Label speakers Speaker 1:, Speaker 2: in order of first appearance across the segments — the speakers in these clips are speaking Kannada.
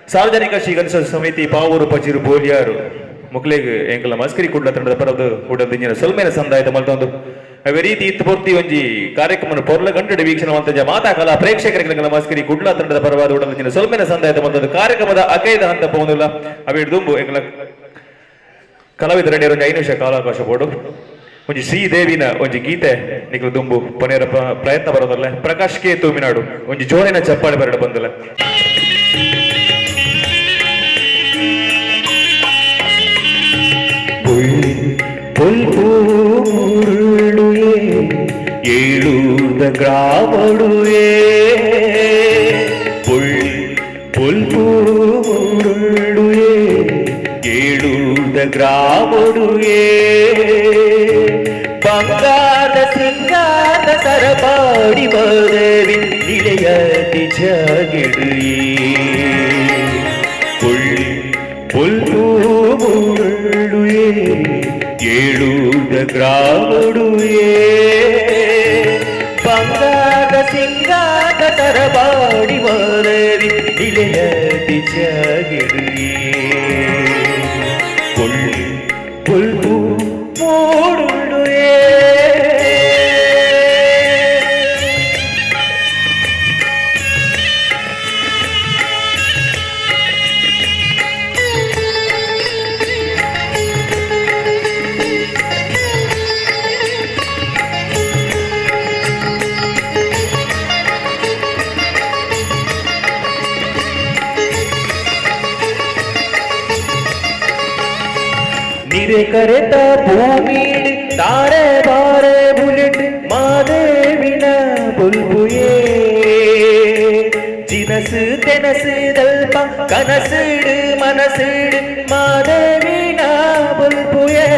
Speaker 1: ಸಾರ್ವಜನಿಕ ಶ್ರೀಗಣೇಶ ಸಮಿತಿ ಪಾವೂರು ಪಜಿರು ಬೋಲಿಯಾರು ಮುಕ್ಲೆಗ್ ಎಂಕಲ ಮಸ್ಕರಿ ಕುಡ್ಲ ತಂಡದ ಪರದು ಕೂಡಲಿಂಜಿನ ಸೊಲ್ಮೇನ ಸಂದಾಯದ ಮಲ್ತೊಂದು ಅವೇ ರೀತಿ ಇತ್ತುಪೂರ್ತಿ ಒಂಜಿ ಕಾರ್ಯಕ್ರಮ ಪೊರ್ಲ ಗಂಟೆಡೆ ವೀಕ್ಷಣವಂತ ಮಾತಾ ಕಲಾ ಪ್ರೇಕ್ಷಕರಿಗೆ ಮಸ್ಕರಿ ಕುಡ್ಲ ತಂಡದ ಪರವಾದ ಉಡಲಿಂಜಿನ ಸೊಲ್ಮೇನ ಸಂದಾಯದ ಮಲ್ತೊಂದು ಕಾರ್ಯಕ್ರಮದ ಅಕೈದ ಹಂತ ಪೋನುಲ್ಲ ಅವೇ ದುಂಬು ಎಂಕಲ ಕಲಾವಿದರಣ್ಯರು ಒಂದು 5 ನಿಮಿಷ ಕಾಲಾವಕಾಶ ಬೋಡು ಒಂಜಿ ಶ್ರೀದೇವಿನ ಒಂಜಿ ಗೀತೆ ನಿಖಲು ದುಂಬು ಪೊನೆಯರ ಪ್ರಯತ್ನ ಬರೋದಲ್ಲ ಪ್ರಕಾಶ್ ಕೆ ತೂಮಿನಾಡು ಒಂಜಿ ಜೋರಿನ ಚಪ್ಪಾಳೆ ಬರಡ ಬಂದಲ್ಲ ಏಳುದ ಗ್ರಾಮಡುವೆ ಪುಲ್ಪುರುಳುವೆ ಏಳುದ ಗ್ರಾಮಡುವೆ ಬಂಗಾರ ಸಿಂಗಾರ ಸರಪಾಡಿ ಬರವಿ ನಿಲೆಯತಿ ಜಗಿಡುವೆ ಪುಲ್ಪುರುಳುವೆ ಏಳುದ ಗ್ರಾಮಡುವೆ ಬಂಗಾರ ಸಿಂಗಾರ ಸರಪಾಡಿ ಬರವಿ ನಿಲೆಯತಿ ಜಗಿಡುವೆ ಪುಲ್ಪು ಮೂಡುಳುವೆ ನೀರೆ ಕರೆತ ಭೂಮಿ ತಾರೆ ಬಾರೆ ಬುಲೆಟ್ ಮಾದೇವಿನ ಬುಲ್ಬುಯೇ ಜಿನಸು ತೆನಸು ದಲ್ಪ ಕನಸುಡು ಮನಸುಡು ಮಾದೇವಿನ ಬುಲ್ಬುಯೇ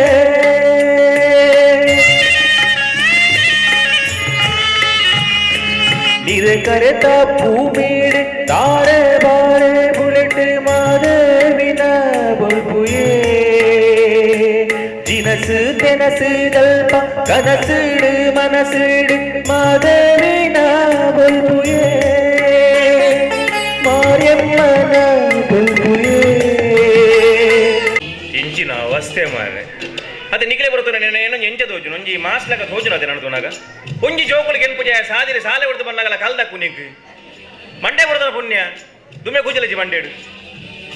Speaker 1: ನೀರೆ ಕರೆತ ಭೂಮಿ ತಾರೆ ಬಾರೆ ಬುಲೆಟ್ ಮಾದೇವಿನ ಬುಲ್ಬುಯೇ ಜಿನಸು ತೆನಸು ದಲ್ಪ ಕನಸುಡು ಮನಸುಡು ಮಾದೇವಿನ ಬುಲ್ಬುಯೇ ಮಾರ್ಯಮ್ಮನ ಬುಲ್ಬುಯೇ
Speaker 2: ಇಂಚಿನ ಅವಸ್ಥೆ ಮಾರೆ ಅದೇ ನಿಖಲೆ ಬರುತ್ತಾನೆ ಏನೋ ಎಂಚ ತೋಜುನು ಒಂಜಿ ಮಾಸ್ಲಕ ತೋಜುನು ಅದೇ ನಡ್ದೋನಾಗ ಒಂಜಿ ಜೋಕುಲು ಕೆಂಪು ಜಾಯ ಸಾದಿರಿ ಸಾಲೆ ಹೊಡೆದು ಬಂದಾಗಲ್ಲ ಕಲ್ದಕ್ಕು ನಿಂಕು ಮಂಡೆ ಬರುತ್ತಾನ ಪುಣ್ಯ ದುಮ್ಮೆ ಕೂಜಲಜಿ ಮಂಡೇಡು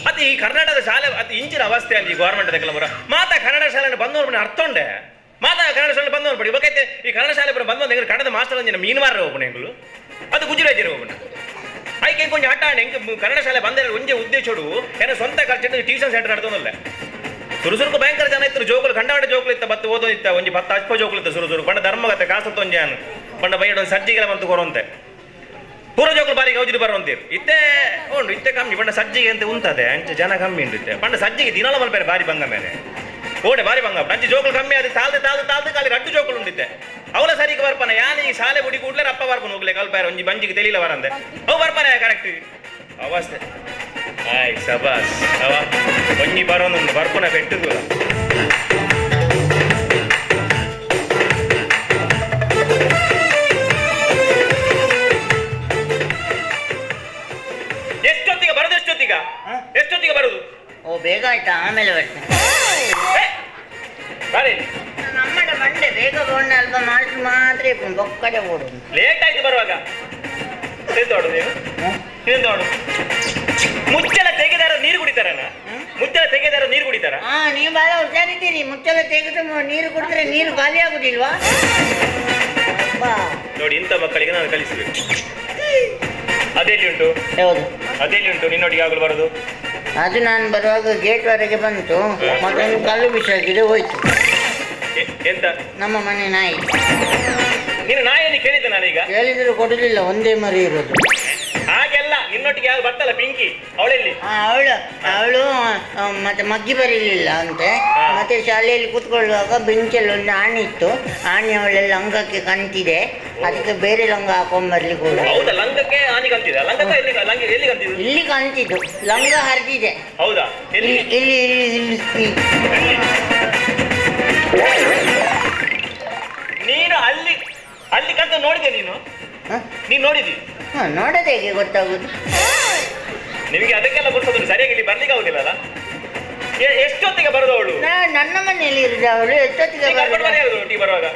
Speaker 2: ಅದು ಈ ಕರ್ನಾಟಕದ ಶಾಲೆ ಅದು ಇಂಚಿನ ಅವಸ್ಥೆ ಅಲ್ಲಿ ಗೌರ್ಮೆಂಟ್ ಕೆಲವರ ಮಾತಾ ಕನ್ನಡ ಶಾಲೆ ಬಂದವರು ಅರ್ಥ ಉಂಡೆ ಮಾತಾ ಕನ್ನಡ ಶಾಲೆ ಬಂದವರು ಪಡಿ ಇವಕ್ಕೈತೆ ಈ ಕನ್ನಡ ಶಾಲೆ ಬಂದ ಕನ್ನಡ ಮಾಸ್ಟರ್ ಅಂಜಿನ ಮೀನುಮಾರ ಹೋಗ್ಬಣ ಎಂಗಳು ಅದು ಗುಜರಾತಿರು ಹೋಗ್ಬಣ ಐಕೆ ಕೊಂಚ ಆಟ ಹೆಂಗೆ ಕನ್ನಡ ಶಾಲೆ ಬಂದರೆ ಒಂದೇ ಉದ್ದೇಶೋಡು ಏನೋ ಸ್ವಂತ ಖರ್ಚಿಟ್ಟು ಟ್ಯೂಷನ್ ಸೆಂಟರ್ ನಡ್ದೋನಲ್ಲ ಸುರುಸುರುಕು ಭಯಂಕರ ಜನ ಇತ್ತು ಜೋಕುಲು ಕಂಡಾಡ ಜೋಕುಲು ಇತ್ತ ಬತ್ತು ಓದೋ ಇತ್ತ ಒಂಜಿ 10 ಅಲ್ಪ ಜೋಕುಲು ಇತ್ತು ಸುರುಸುರು ಪಂಡ ಧರ್ಮಗತ್ತೆ ಕಾಸತ್ತೊಂಜಾನು ಪಂಡ ಬೈಯಡ ಒಂದು ಸಜ್ಜಿಗೆಲ್ಲ ಬಂತು ಕೊರಂತೆ ಪೂರ ಜೋಕುಲು ಬಾರಿ ಗೌಜಿರು ಬರುವಂತೀರು ಇತ್ತೆ ಉಂಡು ಇತ್ತೆ ಕಮ್ಮಿ ಪಂಡ ಸಜ್ಜಿಗೆ ಅಂತ ಉಂಟದೆ ಅಂಚೆ ಜನ ಕಮ್ಮಿ ಉಂಡಿತ್ತೆ ಪಂಡ ಸಜ್ಜಿಗೆ ದಿನಾಲ ಮಲ್ಪೇರೆ ಬಾರಿ ಬಂಗ ಮೇಲೆ ಓಡೆ ಬಾರಿ ಬಂಗ ಅಂಚೆ ಜೋಕುಲು ಕಮ್ಮಿ ಅದು ತಾಳ್ದು ಕಾಲಿ ರಡ್ಡು ಜೋಕುಲು ಉಂಡಿತ್ತೆ ಅವಳ ಸರಿಗೆ ಬರ್ಪನ ಯಾನು ಈ ಶಾಲೆ ಬುಡಿ ಕೂಡ್ಲೆ ಅಪ್ಪ ಬರ್ಪನ ಹೋಗ್ಲೆ ಕಲ್ಪಾರ ಒಂಜಿ ಬಂಜಿಗೆ ತಿಳಿಲ್ಲ ಬರಂದೆ ಅವು ಬರ್ಪನೆ ಕರೆಕ್ಟ್ ಅವಸ್ಥೆ ಆಯ್ ಸಬಾಸ್ ಅವ ಒಂಜಿ ಬರೋನು ಬರ್ಪನ ಪೆಟ್ಟುಗುಲ ಎಷ್ಟೊತ್ತಿಗೆ ಬರುದು
Speaker 3: ಓ ಬೇಗ ಆಯ್ತಾ ಆಮೇಲೆ ಬರ್ತೇನೆ ನಮ್ಮಡ ಮಂಡೆ ಬೇಗ ಬೋಣ ಅಲ್ಪ ಮಾಡಿಸಿ ಮಾತ್ರ ಬೊಕ್ಕಡೆ ಓಡುದು
Speaker 2: ಲೇಟ್ ಆಯ್ತು ಬರುವಾಗ ಮುಚ್ಚಲ ತೆಗೆದಾರ ನೀರು ಕುಡಿತಾರನ ಮುಚ್ಚಲ ತೆಗೆದಾರ ನೀರು ಕುಡಿತಾರ
Speaker 3: ನೀವು ಬಹಳ ಹುಷಾರಿದ್ದೀರಿ ಮುಚ್ಚಲ ತೆಗೆದು ನೀರು ಕುಡಿದ್ರೆ ನೀರು ಖಾಲಿ ಆಗುದಿಲ್ವಾ
Speaker 2: ನೋಡಿ ಇಂಥ ಮಕ್ಕಳಿಗೆ ನಾನು ಕಲಿಸಬೇಕು ಅದೆಲ್ಲಿ ಉಂಟು
Speaker 3: ಹೌದು
Speaker 2: ಅದೆಲ್ಲಿ ಉಂಟು ನಿನ್ನೊಟ್ಟಿಗೆ ಆಗಲು ಬರೋದು
Speaker 3: ಅದು ನಾನು ಬರುವಾಗ ಗೇಟ್ ವರೆಗೆ ಬಂತು ಮತ್ತೊಂದು ಕಲ್ಲು ಬಿಸಾಕಿದೆ ಹೋಯ್ತು
Speaker 2: ಎಂತ
Speaker 3: ನಮ್ಮ ಮನೆ ನಾಯಿ
Speaker 2: ನೀನು ನಾಯಿಯನ್ನು ಕೇಳಿದ್ದೆ ನಾನೀಗ
Speaker 3: ಕೇಳಿದ್ರು ಕೊಡಲಿಲ್ಲ ಒಂದೇ ಮರಿ ಇರೋದು
Speaker 2: ಹಾಗೆಲ್ಲ ನಿನ್ನೊಟ್ಟಿಗೆ ಯಾರು ಬರ್ತಲ್ಲ ಪಿಂಕಿ ಅವಳೆಲ್ಲಿ
Speaker 3: ಅವಳು ಮತ್ತೆ ಮಗ್ಗಿ ಬರಲಿಲ್ಲ ಅಂತೆ ಮತ್ತೆ ಶಾಲೆಯಲ್ಲಿ ಕೂತ್ಕೊಳ್ಳುವಾಗ ಬೆಂಚಲ್ಲಿ ಒಂದು ಆಣಿ ಇತ್ತು ಆಣಿ ಅವಳೆಲ್ಲ ಅಂಗಕ್ಕೆ ಕಂತಿದೆ ಅದಕ್ಕೆ ಬೇರೆ ಲಂಗ ಹಾಕೊಂಡ್ಬರ್ಲಿಕ್ಕೆ ಹೋದ
Speaker 2: ಹೌದಾ ಲಂಗಕ್ಕೆ ಆಣಿ ಕಂತಿದೆ ಇಲ್ಲಿ
Speaker 3: ಕಂತಿದ್ದು ಲಂಗ ಹರಿದಿದೆ
Speaker 2: ಹೌದಾ
Speaker 3: ಇಲ್ಲಿ ಇಲ್ಲಿ ಇಲ್ಲಿ
Speaker 2: ನೀನು ಅಲ್ಲಿ ಅಲ್ಲಿ ಕಂತ ನೋಡಿದೆ ನೀನು ನೋಡಿದಿ
Speaker 3: ನೋಡೋದು ಹೇಗೆ ಗೊತ್ತಾಗುದು
Speaker 2: ನಿಮಗೆ ಅದಕ್ಕೆಲ್ಲ ಬುರ್ಸೋದು ಸರಿಯಾಗಿ ಇಲ್ಲಿ ಬರ್ಲಿಕ್ಕೆ ಆಗುದಿಲ್ಲಲ್ಲ? ಎಷ್ಟೊತ್ತಿಗೆ ಬರೋದು ಅವಳು?
Speaker 3: ನನ್ನ ಮನೆಯಲ್ಲಿ ಇರುದು ಅವಳು ಎಷ್ಟೊತ್ತಿಗೆ
Speaker 2: ಟೀ ಬರುವಾಗ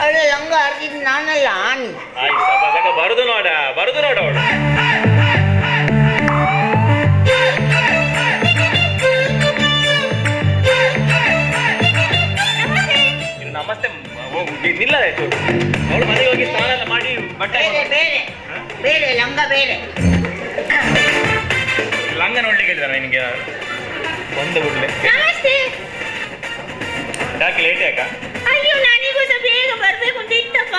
Speaker 3: ಅವಳು ಲಂಗ ಹರಿದಿದ್ದು ನಾನಲ್ಲ ಆನಿ.
Speaker 2: ಬರುದು ನೋಡ ಅವಳು. ನಮಸ್ತೆ ನಿಲ್ಲದಾಯ್ತು. ಅವಳು ಮನೆಗೆ ಹೋಗಿ ಸ್ನಾನ ಎಲ್ಲ ಮಾಡಿ ಬಟ್ಟೆ
Speaker 3: ಬೇರೆ ಲಂಗ ಬೇರೆ
Speaker 2: ಲಂಗ ನೋಡ್ಲಿಕ್ಕೆ ಇದ್ದಾರ ನಿಮ್ಗೆ ಒಂದು ಬಿಡ್ಲೆ?
Speaker 4: ನಮಸ್ತೆ.
Speaker 2: ಯಾಕೆ ಲೇಟ್ ಯಾಕ?
Speaker 4: ಅಯ್ಯೋ ನನಗೂ ಸಹ ಬೇಗ ಬರ್ಬೇಕು ಅಂತ ಇತ್ತಪ್ಪ.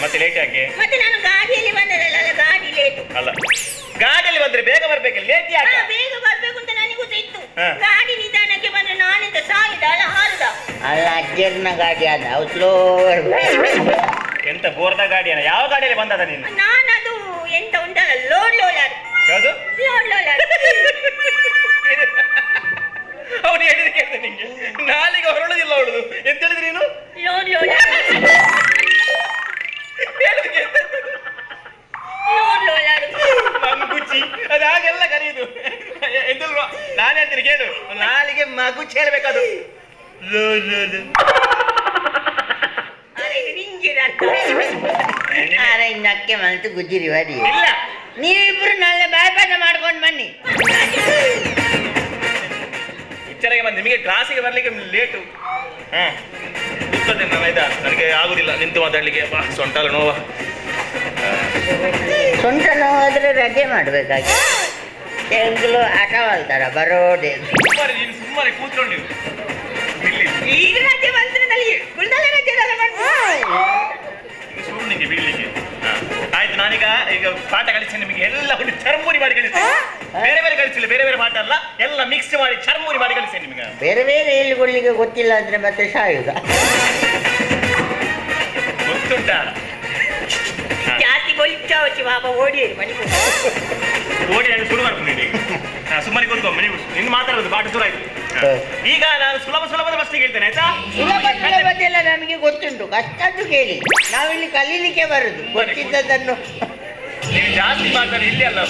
Speaker 2: ಮತ್ತೆ ಲೇಟ್ ಯಾಕೆ?
Speaker 4: ಮತ್ತೆ ನಾನು ಗಾಡಿಯಲ್ಲಿ ಬಂದದಲ್ಲ, ಗಾಡಿ ಲೇಟು.
Speaker 2: ಅಲ್ಲ ಗಾಡಿಯಲ್ಲಿ ಬಂದ್ರೆ ಬೇಗ ಬರ್ಬೇಕಿಲ್ಲ, ಲೇಟ್ ಯಾಕೆ?
Speaker 4: ಬೇಗ ಬರ್ಬೇಕು ಅಂತ ನನಗೂ ಸಹ ಇತ್ತು.
Speaker 2: ಹಾ.
Speaker 4: ಗಾಡಿ ನಿಧಾನಕ್ಕೆ ಬಂದ್ರೆ ನಾನಿಂದ ಸಾಯಿದ ಅಲ್ಲ ಹಾರುದ.
Speaker 3: ಅಲ್ಲ ಅಜ್ಜರ್ನ ಗಾಡಿ ಅದ ಅವು ಸ್ಲೋ.
Speaker 2: ಎಂತ ಬೋರ್ದ ಗಾಡಿಯನ್ನ? ಯಾವ ಗಾಡಿಯಲ್ಲಿ ಬಂದದ ನೀನು?
Speaker 4: ನಾನದು ಎಂತ ಉಂಟಲ್ಲ, ಲೋಡ್ ಲೋಲರ್.
Speaker 2: ಯಾವುದು?
Speaker 4: ಲೋಡ್ ಲೋಲರ್.
Speaker 2: ಅವನು ಹೇಳಿದ ಕೇಳ್ದೆ ನಿಂಗೆ, ನಾಲಿಗೆ ಹೊರಳುದಿಲ್ಲ ಅವಳದು. ಎಂತ ಹೇಳಿದ್ರಿ ನೀನು?
Speaker 4: ಲೋಡ್ ಲೋಲರ್. ಲೋಡ್ ಲೋಲರ್.
Speaker 2: ಮಗುಚಿ ಅದು ಹಾಗೆಲ್ಲ ಕರೆಯುದು ಎಂತಲ್ವಾ? ನಾನು ಹೇಳ್ತೀನಿ ಕೇಳು, ನಾಲಿಗೆ ಮಗುಚಿ ಹೇಳ್ಬೇಕದು.
Speaker 3: ನಕ್ಕೆ ಮಲ್ತು ಗುಜ್ಜಿರಿ ಬರಿ.
Speaker 2: ಇಲ್ಲ
Speaker 3: ನೀವಿಬ್ರು ನಾಳೆ ಬಾಯ್ಪಾಠ ಮಾಡ್ಕೊಂಡು ಬನ್ನಿ.
Speaker 2: ಪಿಕ್ಚರ್ಗೆ ಬಂದು ನಿಮಗೆ ಕ್ಲಾಸಿಗೆ ಬರ್ಲಿಕ್ಕೆ ಲೇಟು. ಕೂತ್ಕೊಳ್ತೇನೆ ನಾನು, ಆಯ್ತಾ? ನನಗೆ ಆಗುದಿಲ್ಲ ನಿಂತು ಮಾತಾಡ್ಲಿಕ್ಕೆ, ಸೊಂಟಲ್ಲ ನೋವ.
Speaker 3: ಸೊಂಟ ನೋವಾದ್ರೆ ರಜೆ ಮಾಡ್ಬೇಕಾಗಿ ತೆಂಗುಲು ಆಟವಾಳ್ತಾರ ಬರೋದೇ.
Speaker 2: ಸುಮ್ಮನೆ ಕೂತ್ಕೊಂಡಿರು.
Speaker 4: ಈಗ ರಜೆ ಬಂದ್ರೆ ನನಗೆ ಕುಳ್ದಲ್ಲ ರಜೆ
Speaker 2: ಸುಳ್ಳು ನಿಂಗೆ ಬೀಳ್ಲಿಕ್ಕೆ. ಆಯ್ತು, ನಾನೀಗ ಪಾಠ ಕಳಿಸ್ತೇನೆ ನಿಮಗೆ. ಎಲ್ಲ ಒಂದು ಚರ್ಮೂರಿ ಮಾಡಿ ಕಳಿಸ್ತೇನೆ. ಬೇರೆ ಬೇರೆ ಕಳಿಸಿಲ್ಲ, ಬೇರೆ ಬೇರೆ ಪಾಠ ಅಲ್ಲ, ಎಲ್ಲ ಮಿಕ್ಸ್ ಮಾಡಿ ಚರ್ಮೂರಿ ಮಾಡಿ ಕಳಿಸ್ತೇನೆ ನಿಮಗೆ.
Speaker 3: ಬೇರೆ ಬೇರೆ ಹೇಳಿಕೊಳ್ಳಿಕ್ಕೆ ಗೊತ್ತಿಲ್ಲ ಅಂದ್ರೆ ಮತ್ತೆ ಸಾಯುಗ
Speaker 2: ಗೊತ್ತುಂಟಾ?
Speaker 4: ಜಾಸ್ತಿ ಗೊಳಿಚಾವಚ್ಚಿ ಬಾಬಾ ಓಡಿ ಮನೆಗೆ
Speaker 2: ಓಡಿ ನಾನು ಶುರು ಮಾಡ್ಕೊಂಡಿದ್ದೀನಿ. ಸುಮ್ಮನೆ ಕೂತ್ಕೊಂಬ, ನೀವು ನಿನ್ನ ಮಾತಾಡೋದು ಪಾಠ ಶುರು ಆಯ್ತು. ಈಗ ನಾನು ಸುಲಭದ ಪ್ರಶ್ನೆ ಹೇಳ್ತೇನೆ, ಆಯ್ತಾ?
Speaker 3: ಸುಲಭದ್ದೆಲ್ಲ ನಮಗೆ ಗೊತ್ತುಂಟು, ಕಷ್ಟದ್ದು ಕೇಳಿ. ನಾವಿಲ್ಲಿ ಕಲೀಲಿಕ್ಕೆ ಬರುದು, ಗೊತ್ತಿದ್ದದನ್ನು.
Speaker 2: ನೀವು ಜಾಸ್ತಿ ಮಾತಾಡಿ ಇಲ್ಲಿ ಅಲ್ಲ,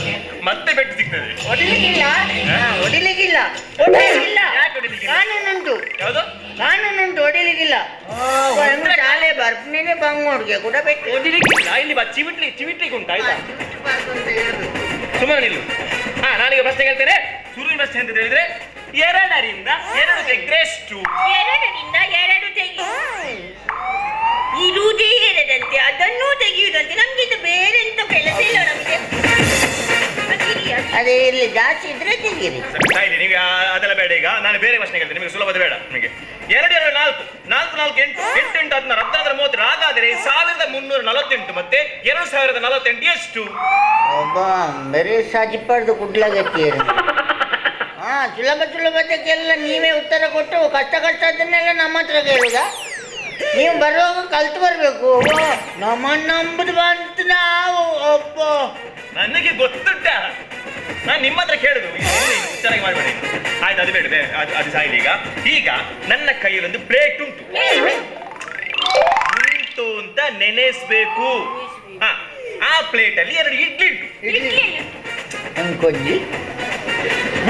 Speaker 2: ಮತ್ತೆ ಬೆಟ್ಟು ಸಿಗ್ತದೆ.
Speaker 3: ಹೊಡಿಲಿಕ್ಕಿಲ್ಲ, ಹೊಡಿಲಿಕ್ಕಿಲ್ಲ, ಹೊಡಿಲಿಕ್ಕಿಲ್ಲ.
Speaker 2: ಯಾಕೆ ಹೊಡಿಲಿಕ್ಕಿಲ್ಲ?
Speaker 3: ಕಾನೂನುಂಟು,
Speaker 2: ಯಾವುದು?
Speaker 3: ಕಾನೂನುಂಟು, ಹೊಡಿಲಿಕ್ಕಿಲ್ಲ. ಶಾಲೆ ಬರ್ಪನೇನೆ ಬಂಗೋಡ್ಗೆ ಕೂಡ ಬೇಕು.
Speaker 2: ಹೊಡಿಲಿಕ್ಕಿಲ್ಲ ಇಲ್ಲಿ ಬಾ, ಚಿವಿಟ್ಲಿಕ್ಕೆ ಉಂಟು, ಆಯ್ತಾ? ಸುಮ್ಮನೆ ನಿಲ್ಲು. ನಾನೀಗ ಪ್ರಶ್ನೆ ಹೇಳ್ತೇನೆ. ಶುರುವಿನ ಪ್ರಶ್ನೆ ಅಂತ ಹೇಳಿದ್ರೆ, 2ರಿಂದ 2 ತೆಗೆದ್ರೆ ಎಷ್ಟು?
Speaker 4: 2ರಿಂದ 2 ತೆಗಿ. ಇರುವುದೇ 2ರಂತೆ, ಅದನ್ನೂ ತೆಗೆಯುವುದಂತೆ. ನಮ್ಗೆ ಇದು ಬೇರೆ ಎಂತ ಕೆಲಸ ಇಲ್ಲ ನಮಗೆ.
Speaker 3: ಅದೇ ಇಲ್ಲಿ ಜಾಸ್ತಿ ಇದ್ರೆ ತೆಗೀರಿ.
Speaker 2: ಆಯ್ತು, ನೀವು ಅದೆಲ್ಲ ಬೇಡ. ಈಗ ನಾನು ಬೇರೆ ಪ್ರಶ್ನೆ ಹೇಳ್ತೇನೆ, ನಿಮಗೆ ಸುಲಭದ ಬೇಡ. ನಿಮಗೆ 2 2 4 4 4 8 8 8 16 16 30 ಹಾಗಾದರೆ 1348 ಮತ್ತೆ 2048 ಎಷ್ಟು?
Speaker 3: ಒಬ್ಬ ಬರೀ ಸಾಜಿಪಾಡ್ದು ಕುಡ್ಲಾಗತ್ತೀರಿ. ಸುಲಭದಕ್ಕೆಲ್ಲ ನೀವೇ ಉತ್ತರ ಕೊಟ್ಟು ಕಷ್ಟದ್ದನ್ನೆಲ್ಲ ನಮ್ಮ ಹತ್ರ ಕೇಳುದ? ನೀವು ಬರುವಾಗ ಕಲ್ತು ಬರ್ಬೇಕು. ನಮ್ಮನ್ನು ನಂಬುದು ಬಂತು ನಾವು. ಒಬ್ಬ
Speaker 2: ನನಗೆ ಗೊತ್ತುಂಟ, ನಾನು ನಿಮ್ಮ ಹತ್ರ ಕೇಳುದು. ಚೆನ್ನಾಗಿ ಮಾಡಬೇಡಿ. ಆಯ್ತು, ಅದು ಬೇಡ, ಅದು ಸಾಯಿಲಿ. ಈಗ ನನ್ನ ಕೈಯಲ್ಲೊಂದು ಪ್ಲೇಟ್ ಉಂಟು. ಉಂಟು ಅಂತ ನೆನೆಸ್ಬೇಕು. ಆ ಪ್ಲೇಟ್ ಅಲ್ಲಿ 2 ಇಡ್ಲಿ ಉಂಟು.
Speaker 3: ಅನ್ಕೊಂಡಿ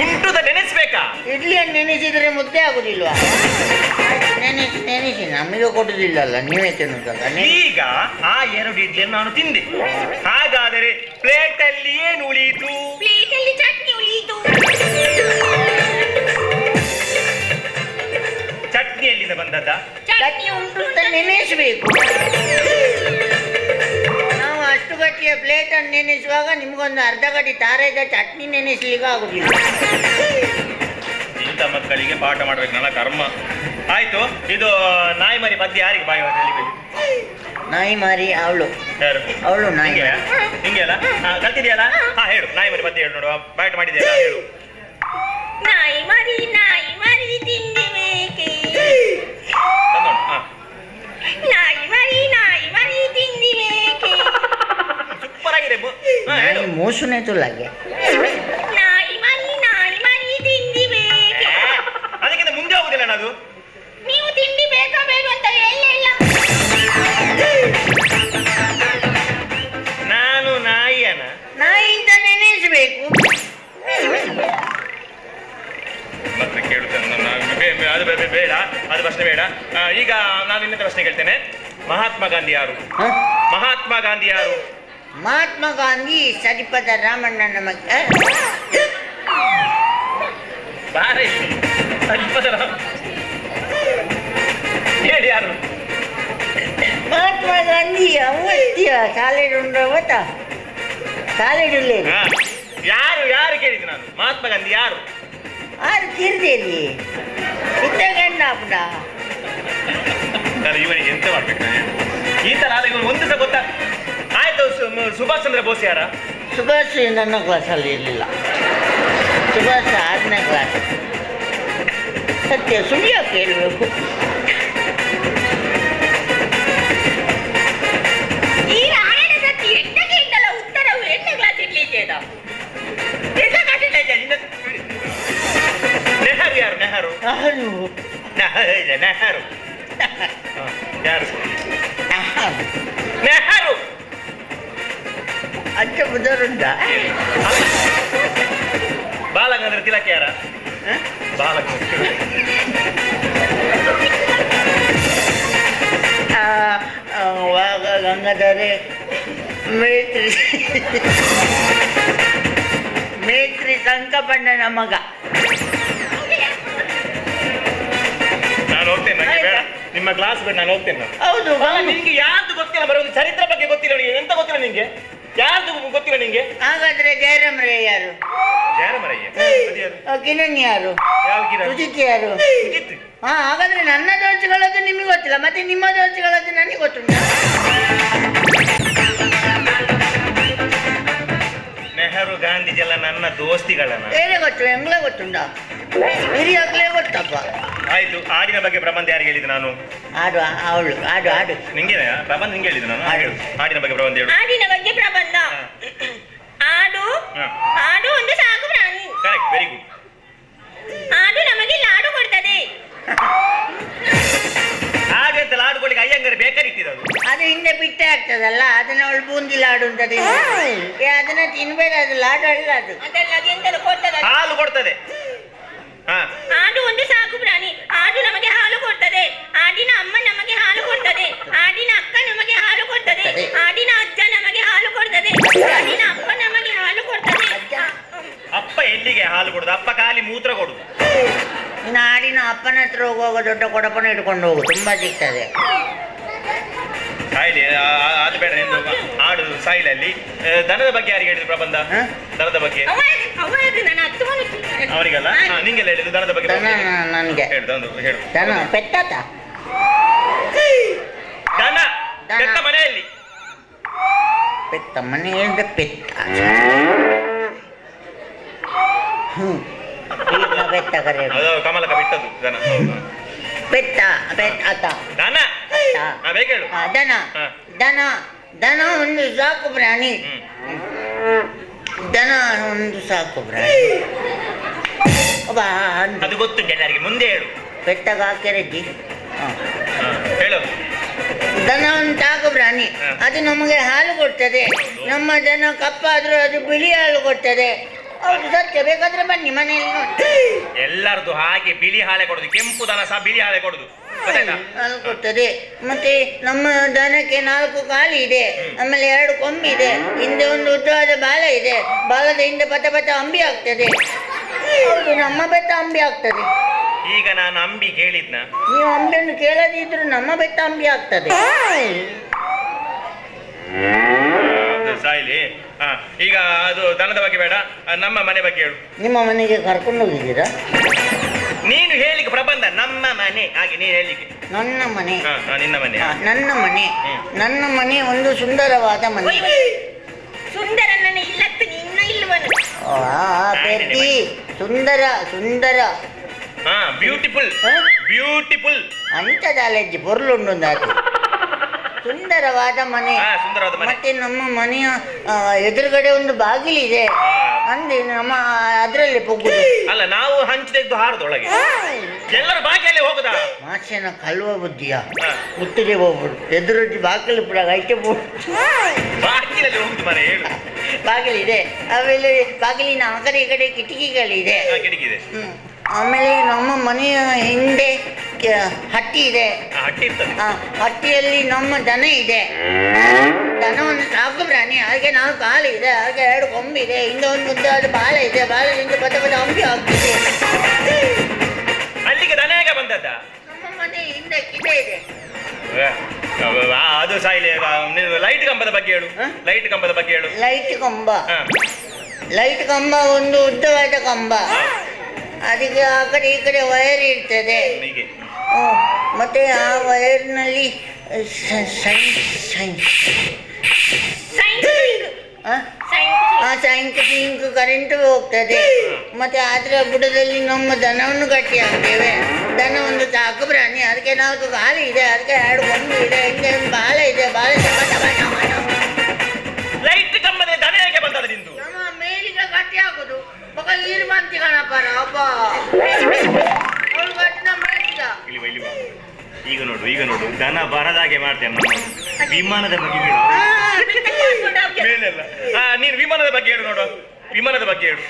Speaker 2: ಉಂಟು ನೆನೆಸ್ಬೇಕಾ?
Speaker 3: ಇಡ್ಲಿಯನ್ನು ನೆನೆಸಿದ್ರೆ ಮುದ್ದೆ ಆಗುದಿಲ್ವಾ? ನೆನೆಸಿ ನಮಗೆ ಕೊಡುದಿಲ್ಲಲ್ಲ, ನೀವೇ ತಿನ್ನುದಲ್ಲ.
Speaker 2: ಈಗ ಆ 2 ಇಡ್ಲಿಯನ್ನು ನಾನು ತಿಂದೆ. ಹಾಗಾದರೆ ಪ್ಲೇಟ್ ಅಲ್ಲಿ ಏನು ಉಳಿಯಿತು?
Speaker 4: ಪ್ಲೇಟ್ ಅಲ್ಲಿ ಚಟ್ನಿ ಉಳಿಯಿತು.
Speaker 2: ಚಟ್ನಿ ಎಲ್ಲಿಂದ ಬಂದದ್ದ?
Speaker 3: ಚಟ್ನಿ ಉಂಟು ಅಂತ ನೆನೆಸಬೇಕು. ನಾವು ಅಷ್ಟು ಗಟ್ಟಿಯ ಪ್ಲೇಟ್ ಅನ್ನು ನೆನೆಸುವಾಗ ನಿಮ್ಗೊಂದು ಅರ್ಧ ಗಂಟೆ ತಾರೆದ ಚಟ್ನಿ ನೆನೆಸ್ಲಿಕ್ಕೆ ಆಗುದಿಲ್ಲ.
Speaker 2: ಇಂಥ ಮಕ್ಕಳಿಗೆ ಪಾಠ ಮಾಡ್ಬೇಕು ನನ್ನ ಕರ್ಮ. ಆಯ್ತು, ಇದು ನಾಯಿ ಮರಿ ಪದ್ಯ ಯಾರಿಗೆ ಬಾಯಿ ಹೇಳಿ?
Speaker 3: ನಾಯಿ ಮಾರಿ ಅವಳು.
Speaker 2: ಯಾರು
Speaker 3: ಅವಳು? ನಾಯಿ
Speaker 2: ಹಿಂಗೆ ಅಲ್ಲ ಕಲ್ತಿದ್ಯಲ್ಲ? ಹೇಳು, ನಾಯಿ ಮರಿ ಪದ್ಯ ಹೇಳು ನೋಡುವ. ಬಾಯ್ಟ್ ಮಾಡಿದ್ಯಲ್ಲ, ಹೇಳು.
Speaker 4: ನಾಯಿ ಮರಿ ತಿಂಡಿ ಬೇಕೆ. ನಾಯಿ ಮರಿ ತಿಂಡಿ ಬೇಕೆ.
Speaker 2: ಸೂಪರ್ ಆಗಿದೆ.
Speaker 3: ನಾಯಿ ಮೋಸುನೇ ತುಲಾಗೆ.
Speaker 4: ನಾಯಿ ಮರಿ ತಿಂಡಿ ಬೇಕೆ.
Speaker 2: ಅದಕ್ಕಿಂತ ಮುಂದೆ ಹೋಗುದಿಲ್ಲ ಅದು.
Speaker 4: ನೀವು ತಿಂಡಿ ಬೇಕಾ ಬೇಕು ಅಂತ ಹೇಳಿಲ್ಲ.
Speaker 2: ನಾನು ನಾಯಿಯನ
Speaker 3: ನಾಯಿ ಅಂತ ನೆನೆಸಬೇಕು.
Speaker 2: ಅದು ಬೇಡ, ಅದು ಪ್ರಶ್ನೆ ಬೇಡ. ಈಗ ನಾನು ಇನ್ನೊಂದು ಪ್ರಶ್ನೆ ಕೇಳ್ತೇನೆ. ಮಹಾತ್ಮ ಗಾಂಧಿ ಯಾರು? ಮಹಾತ್ಮ ಗಾಂಧಿ ಯಾರು?
Speaker 3: ಮಹಾತ್ಮ ಗಾಂಧಿ ಸರಿಪದ ರಾಮಣ್ಣನ ಮಗ.
Speaker 2: ಬಾರೆ ಹೇಳಿ ಯಾರು?
Speaker 3: ಮಹಾತ್ಮ ಗಾಂಧಿ ಅವತ್ಯ ಸಾಲೆಡುಂಡವತ ಸಾಲೆಡುಲ್ಲೇ
Speaker 2: ಯಾರು ಯಾರು ಕೇಳಿದ್ದು ನಾನು? ಮಹಾತ್ಮ ಗಾಂಧಿ ಯಾರು?
Speaker 3: ಆರು ಕಿರ್ದೇಲಿ ಇದ್ದಗಂಡ ಅಪ್ಪಡ
Speaker 2: ಇವನಿಗೆ ಎಂತ ಮಾಡ್ಬೇಕು ನಾನು? ಈ ತರ ಆದ್ರೆ ಇವನು ಒಂದು ಸಹ ಗೊತ್ತಾ? ಆಯ್ತು, ಸುಭಾಷ್ ಚಂದ್ರ ಬೋಸ್ ಯಾರ?
Speaker 3: ಸುಭಾಷ್ ನನ್ನ ಕ್ಲಾಸಲ್ಲಿ ಇರಲಿಲ್ಲ. ಸುಭಾಷ್ 6ನೇ ಕ್ಲಾಸ್. ಸತ್ಯ ಸುಳ್ಯ ಕೇಳಬೇಕು.
Speaker 4: ಈ ರಾಯಣ ಸತ್ಯ ಎಂಟಕ್ಕೆ ಇದ್ದಲ್ಲ ಉತ್ತರವು 8ನೇ ಕ್ಲಾಸ್ ಇರ್ಲಿಕ್ಕೆದ.
Speaker 2: ನೆಹರು ಯಾರು? ನೆಹರು ನೆಹರು ಯಾರು? ನೆಹರು
Speaker 3: ಅಚ್ಚ ಬುದರುಂಡ.
Speaker 2: ಬಾಲಗಂಗಾಧರ ತಿಲಕ್ ಯಾರ?
Speaker 3: ಗಂಗಾಧರೆ ಮೇತ್ರಿ ಸಂಕಪಣ್ಣನ ಮಗ.
Speaker 2: ನಾನು ಹೋಗ್ತೇನೆ, ನನಗೆ ಬೇಡ ನಿಮ್ಮ ಕ್ಲಾಸ್ ಬೇಡ, ನಾನು ಹೋಗ್ತೇನೆ.
Speaker 3: ಹೌದು,
Speaker 2: ನಿಂಗೆ ಯಾರ್ದು ಗೊತ್ತಿಲ್ಲ, ಬರೋ ಒಂದು ಚರಿತ್ರೆ ಬಗ್ಗೆ ಗೊತ್ತಿಲ್ಲ ನಿಮಗೆ. ಎಂತ ಗೊತ್ತಿಲ್ಲ ನಿಂಗೆ? ಯಾರ್ದು ಗೊತ್ತಿಲ್ಲ ನಿಂಗೆ?
Speaker 3: ಹಾಗಾದ್ರೆ ಜಯರಾಮ್ ರೇ ಯಾರು? ಕಿರಣ್ ಯಾರು? ಸುಜಿತ್ ಯಾರು? ಹಾ, ಹಾಗಾದ್ರೆ ನನ್ನ ದೋಷಗಳದ್ದು ನಿಮಗೆ ಗೊತ್ತಿಲ್ಲ, ಮತ್ತೆ ನಿಮ್ಮ ದೋಷಗಳದ್ದು ನನಗೆ ಗೊತ್ತುಂಟ.
Speaker 2: ನೆಹರು ಗಾಂಧೀಜಿ ಎಲ್ಲ ನನ್ನ ದೋಸ್ತಿಗಳನ್ನ
Speaker 3: ಬೇರೆ ಗೊತ್ತು, ಎಂಗ್ಲ ಗೊತ್ತುಂಟ, ಹಿರಿಯಾಗ್ಲೇ ಗೊತ್ತಪ್ಪ.
Speaker 2: ಆಯ್ತು, ಹಾಡಿನ ಬಗ್ಗೆ ಪ್ರಬಂಧ ಯಾರು ಹೇಳಿದ್ದು ನಾನು?
Speaker 3: ಆಡು ಅವಳು ಆಡು ಆಡು
Speaker 2: ನಿಂಗೆ ಪ್ರಬಂಧ ನಿಂಗೆ ಹೇಳಿದ್ದು ನಾನು. ಹಾಡಿನ ಬಗ್ಗೆ ಪ್ರಬಂಧ ಹೇಳು.
Speaker 4: ಹಾಡಿನ ಬಗ್ಗೆ ಪ್ರಬಂಧ. ಆಡು ಆಡು ಒಂದು ಸಾಕು ಪ್ರಾಣಿ.
Speaker 2: Correct, very good.
Speaker 4: ಆಡು ನಮಗೆ ಲಾಡು ಕೊಡ್ತದೆ.
Speaker 2: ಹಾಗಂತ ಲಾಡು ಕೊಡ್ಲಿಕ್ಕೆ ಅಯ್ಯಂಗಾರೆ ಬೇಕಾಗಿಟ್ಟಿರೋದು.
Speaker 3: ಅದು ಹಿಂದೆ ಬಿಟ್ಟೆ ಆಗ್ತದಲ್ಲ, ಅದನ್ನ ಅವಳು ಬೂಂದಿ ಲಾಡು ಅಂತ ಅದನ್ನ ತಿನ್ಬೇಡ, ಅದು ಲಾಡು ಅಲ್ಲ, ಅದು
Speaker 4: ಅದೆಲ್ಲ ಎಂತದು ಕೊಡ್ತದೆ?
Speaker 2: ಹಾಲು ಕೊಡ್ತದೆ.
Speaker 4: ಆಡು ಒಂದು ಸಾಕು ಪ್ರಾಣಿ. ಆಡು ನಮಗೆ ಹಾಲು ಕೊಡ್ತದೆ. ಆಡಿನ ಅಮ್ಮ ನಮಗೆ ಹಾಲು ಕೊಡ್ತದೆ. ಆಡಿನ ಅಕ್ಕ ನಮಗೆ ಹಾಲು ಕೊಡ್ತದೆ. ಆಡಿನ ಅಜ್ಜ ನಮಗೆ ಹಾಲು ಕೊಡ್ತದೆ. ಆಡಿನ ಅಪ್ಪ ನಮಗೆ ಹಾಲು ಕೊಡ್ತದೆ.
Speaker 2: ಅಪ್ಪ ಎಲ್ಲಿಗೆ ಹಾಲು ಕೊಡುದು? ಅಪ್ಪ ಖಾಲಿ ಮೂತ್ರ ಕೊಡುದು.
Speaker 3: ಇನ್ನು ಆಡಿನ ಅಪ್ಪನ ಹತ್ರ ಹೋಗುವಾಗ ದೊಡ್ಡ ಕೊಡಪನ ಇಟ್ಕೊಂಡು ಹೋಗು, ತುಂಬಾ ಸಿಗ್ತದೆ.
Speaker 2: ಸಾಯಿಲಿ, ಅದು ಬೇಡ. ಹಾಡು ಸಾಯಿಲಲ್ಲಿ ದನದ ಬಗ್ಗೆ ಯಾರಿಗೆ ಹೇಳಿದ್ರು ಪ್ರಬಂಧ? ದನದ ಬಗ್ಗೆ ಅವರಿಗಲ್ಲ, ನಿಂಗೆಲ್ಲ ಹೇಳಿದ್ರು ದನದ ಬಗ್ಗೆ.
Speaker 3: ನನಗೆ
Speaker 2: ಹೇಳು.
Speaker 3: ದನ ಪೆತ್ತಾತ?
Speaker 2: ದನ ಪೆತ್ತ ಮನೆಯಲ್ಲಿ.
Speaker 3: ಪೆತ್ತ ಮನೆಯಿಂದ ಪೆತ್ತ. ಪೆತ್ತ ಕರೆ
Speaker 2: ಕಮಲಕ ಬಿಟ್ಟದ್ದು ದನ.
Speaker 3: ಪೆತ್ತ ಪೆತ್ತ
Speaker 2: ದನ ಬೇಗ ಹೇಳು.
Speaker 3: ದನ ದನ ದನ ಒಂದು ಸಾಕು ಪ್ರಾಣಿ. ದನ ಒಂದು ಸಾಕು ಪ್ರಾಣಿ.
Speaker 2: ಅದು ಗೊತ್ತುಂಟು ಎಲ್ಲರಿಗೆ, ಮುಂದೆ ಹೇಳು.
Speaker 3: ಪೆಟ್ಟಗ ಹಾಕಿರಜ್ಜಿ
Speaker 2: ಹೇಳು.
Speaker 3: ದನ ಒಂದು ಸಾಕು ಪ್ರಾಣಿ, ಅದು ನಮಗೆ ಹಾಲು ಕೊಡ್ತದೆ. ನಮ್ಮ ದನ ಕಪ್ಪಾದ್ರೂ ಅದು ಬಿಳಿ ಹಾಲು ಕೊಡ್ತದೆ. ಹೌದು, ಸತ್ಯ. ಬೇಕಾದ್ರೆ ಬನ್ನಿ ಮನೆಯಲ್ಲಿ ನೋಡಿ.
Speaker 2: ಎಲ್ಲರದು ಹಾಗೆ ಬಿಳಿ ಹಾಲೆ ಕೊಡುದು, ಕೆಂಪು ದನ ಸಹ ಬಿಳಿ ಹಾಲೆ ಕೊಡುದು.
Speaker 3: ಹಾಲು ಕೊಡ್ತದೆ. ಮತ್ತೆ ನಮ್ಮ ದನಕ್ಕೆ 4 ಕಾಲು ಇದೆ, ಆಮೇಲೆ 2 ಕೊಂಬಿದೆ, ಹಿಂದೆ ಒಂದು ಉದ್ದವಾದ ಬಾಲ ಇದೆ, ಬಾಲದ ಹಿಂದೆ ಪತ ಪತ ಅಂಬಿ ಆಗ್ತದೆ. ಹೌದು, ನಮ್ಮ ಬೆತ್ತ ಅಂಬಿ ಆಗ್ತದೆ.
Speaker 2: ಈಗ ನಾನು ಅಂಬಿ ಕೇಳಿದ್ನ?
Speaker 3: ನೀವು ಅಂಬಿಯನ್ನು ಕೇಳದಿದ್ರು ನಮ್ಮ ಬೆತ್ತ ಅಂಬಿ ಆಗ್ತದೆ.
Speaker 2: ಸಾಯಿಲಿ. ಈಗ ಅದು ದನದ ಬಗ್ಗೆ ಬೇಡ, ನಮ್ಮ ಮನೆ ಬಗ್ಗೆ ಹೇಳು.
Speaker 3: ನಿಮ್ಮ ಮನೆಗೆ ಕರ್ಕೊಂಡು ಹೋಗಿದ್ದೀರಾ?
Speaker 2: ನೀನು ಹೇಳಿಕೆ ಪ್ರಬಂಧ ನಮ್ಮ ಮನೆ, ಹಾಗೆ ನೀನು ಹೇಳಿಕೆ.
Speaker 3: ನನ್ನ ಮನೆ.
Speaker 2: ನಿನ್ನ ಮನೆ.
Speaker 3: ನನ್ನ ಮನೆ. ನನ್ನ ಮನೆ ಒಂದು ಸುಂದರವಾದ ಮನೆ.
Speaker 4: ಸುಂದರ ನನ್ನ ಇಲ್ಲತ್ತು ನಿನ್ನ ಇಲ್ವನು.
Speaker 3: ಪೆದ್ದಿ ಸುಂದರ ಸುಂದರ.
Speaker 2: ಬ್ಯೂಟಿಫುಲ್ ಬ್ಯೂಟಿಫುಲ್
Speaker 3: ಅಂಚದಾಲೆಜ್ಜಿ ಪೊರ್ಲುಂಡು ಅದು. ಸುಂದರವಾದ ಮನೆ. ಮತ್ತೆ ನಮ್ಮ ಮನೆಯ ಎದುರುಗಡೆ ಒಂದು ಬಾಗಿಲಿದೆ. ಅಂದ್ರೆ ನಮ್ಮ ಅದರಲ್ಲಿ ಹೋಗುದು
Speaker 2: ಅಲ್ಲ, ನಾವು ಹಂಚಿ ತೆಗೆದು ಹಾರದೊಳಗೆ ಎಲ್ಲರೂ ಬಾಗಿಲಲ್ಲಿ ಹೋಗುದಾ?
Speaker 3: ಮಾಸನ ಕಲ್ವ ಬುದ್ಧಿಯ ಮುತ್ತಿಗೆ ಹೋಗ್ಬಿಡು. ಎದುರು ಬಾಗಿಲು ಬಿಡ ಐಟೆ
Speaker 2: ಬಾಗಿಲಲ್ಲಿ ಹೋಗುದು ಮನೆ. ಹೇಳು.
Speaker 3: ಬಾಗಿಲಿದೆ, ಆಮೇಲೆ ಬಾಗಿಲಿನ ಆ ಕಡೆ ಈ ಕಡೆ ಕಿಟಕಿಗಳಿದೆ.
Speaker 2: ಕಿಟಕಿದೆ.
Speaker 3: ಆಮೇಲೆ ನಮ್ಮ ಮನೆಯ ಹಿಂದೆ ಹಟ್ಟಿ ಇದೆ.
Speaker 2: ಹಟ್ಟಿ ಇರ್ತದೆ.
Speaker 3: ಹಟ್ಟಿಯಲ್ಲಿ ನಮ್ಮ ದನ ಇದೆ. ದನ ಒಂದು ಸಾಕು ಪ್ರಾಣಿ. ಹಾಗೆ ನಾವು ಕಾಲು ಇದೆ, ಹಾಗೆ 2 ಕೊಂಬಿದೆ, ಹಿಂದೆ ಒಂದು ಮುದ್ದಾದ ಬಾಳೆ ಇದೆ, ಬಾಳೆದಿಂದ ಬದ ಅಂಬಿ ಆಗ್ತಿದೆ.
Speaker 2: ಅಲ್ಲಿಗೆ ದನ ಹೇಗೆ ಬಂದದ್ದ?
Speaker 3: ನಮ್ಮ ಮನೆ ಹಿಂದೆ ಕಿದೆ ಇದೆ.
Speaker 2: ಅದು ಸಾಯಿಲೆ. ಲೈಟ್ ಕಂಬದ ಬಗ್ಗೆ ಹೇಳು. ಲೈಟ್ ಕಂಬದ ಬಗ್ಗೆ ಹೇಳು.
Speaker 3: ಲೈಟ್ ಕಂಬ ಒಂದು ಉದ್ದವಾದ ಕಂಬ. ಅದಕ್ಕೆ ಆ ಕಡೆ ಈ ಕಡೆ ವೈರ್ ಇರ್ತದೆ. ಮತ್ತೆ ಆ ವೈರ್ನಲ್ಲಿ ಸೈಂಕ್ ಕರೆಂಟ್ ಹೋಗ್ತದೆ. ಮತ್ತೆ ಅದರ ಬುಡದಲ್ಲಿ ನಮ್ಮ ದನವನ್ನು ಗಟ್ಟಿ ಹಾಕ್ತೇವೆ. ದನ ಒಂದು ಸಾಕು ಪ್ರಾಣಿ. ಅದಕ್ಕೆ 4 ಕಾಲು ಇದೆ, ಅದಕ್ಕೆ 2 ಕೊಂಬು ಇದೆ, ಹಿಂಗೆ ಒಂದು ಬಾಳೆ ಇದೆ, ಬಾಳೆ
Speaker 2: ಲೈಟ್ ಕಂಬದ ದನ ಹೇಗೆ ಬಂದದ ನಿಂದು?
Speaker 3: ನಮ್ಮ ಮೇಲಿಗೆ ಗಟ್ಟಿ ಹಾಕುದು. ಮಗ ನೀರು ಬಂತಿ ಕಣಪ್ಪರ ಅಪ್ಪ ಅವಳು ಗಟ್ಟಿನ ಮಾಡಿದ.
Speaker 2: ಈಗ ನೋಡು ದನ ಬರದಾಗೆ ಮಾಡ್ತೇನೆ. ನಮ್ಮ ವಿಮಾನದ ಬಗ್ಗೆ ಹೇಳು. ಮೇಲೆಲ್ಲ ನೀನು ವಿಮಾನದ ಬಗ್ಗೆ ಹೇಳು ನೋಡು. ವಿಮಾನದ ಬಗ್ಗೆ ಹೇಳು.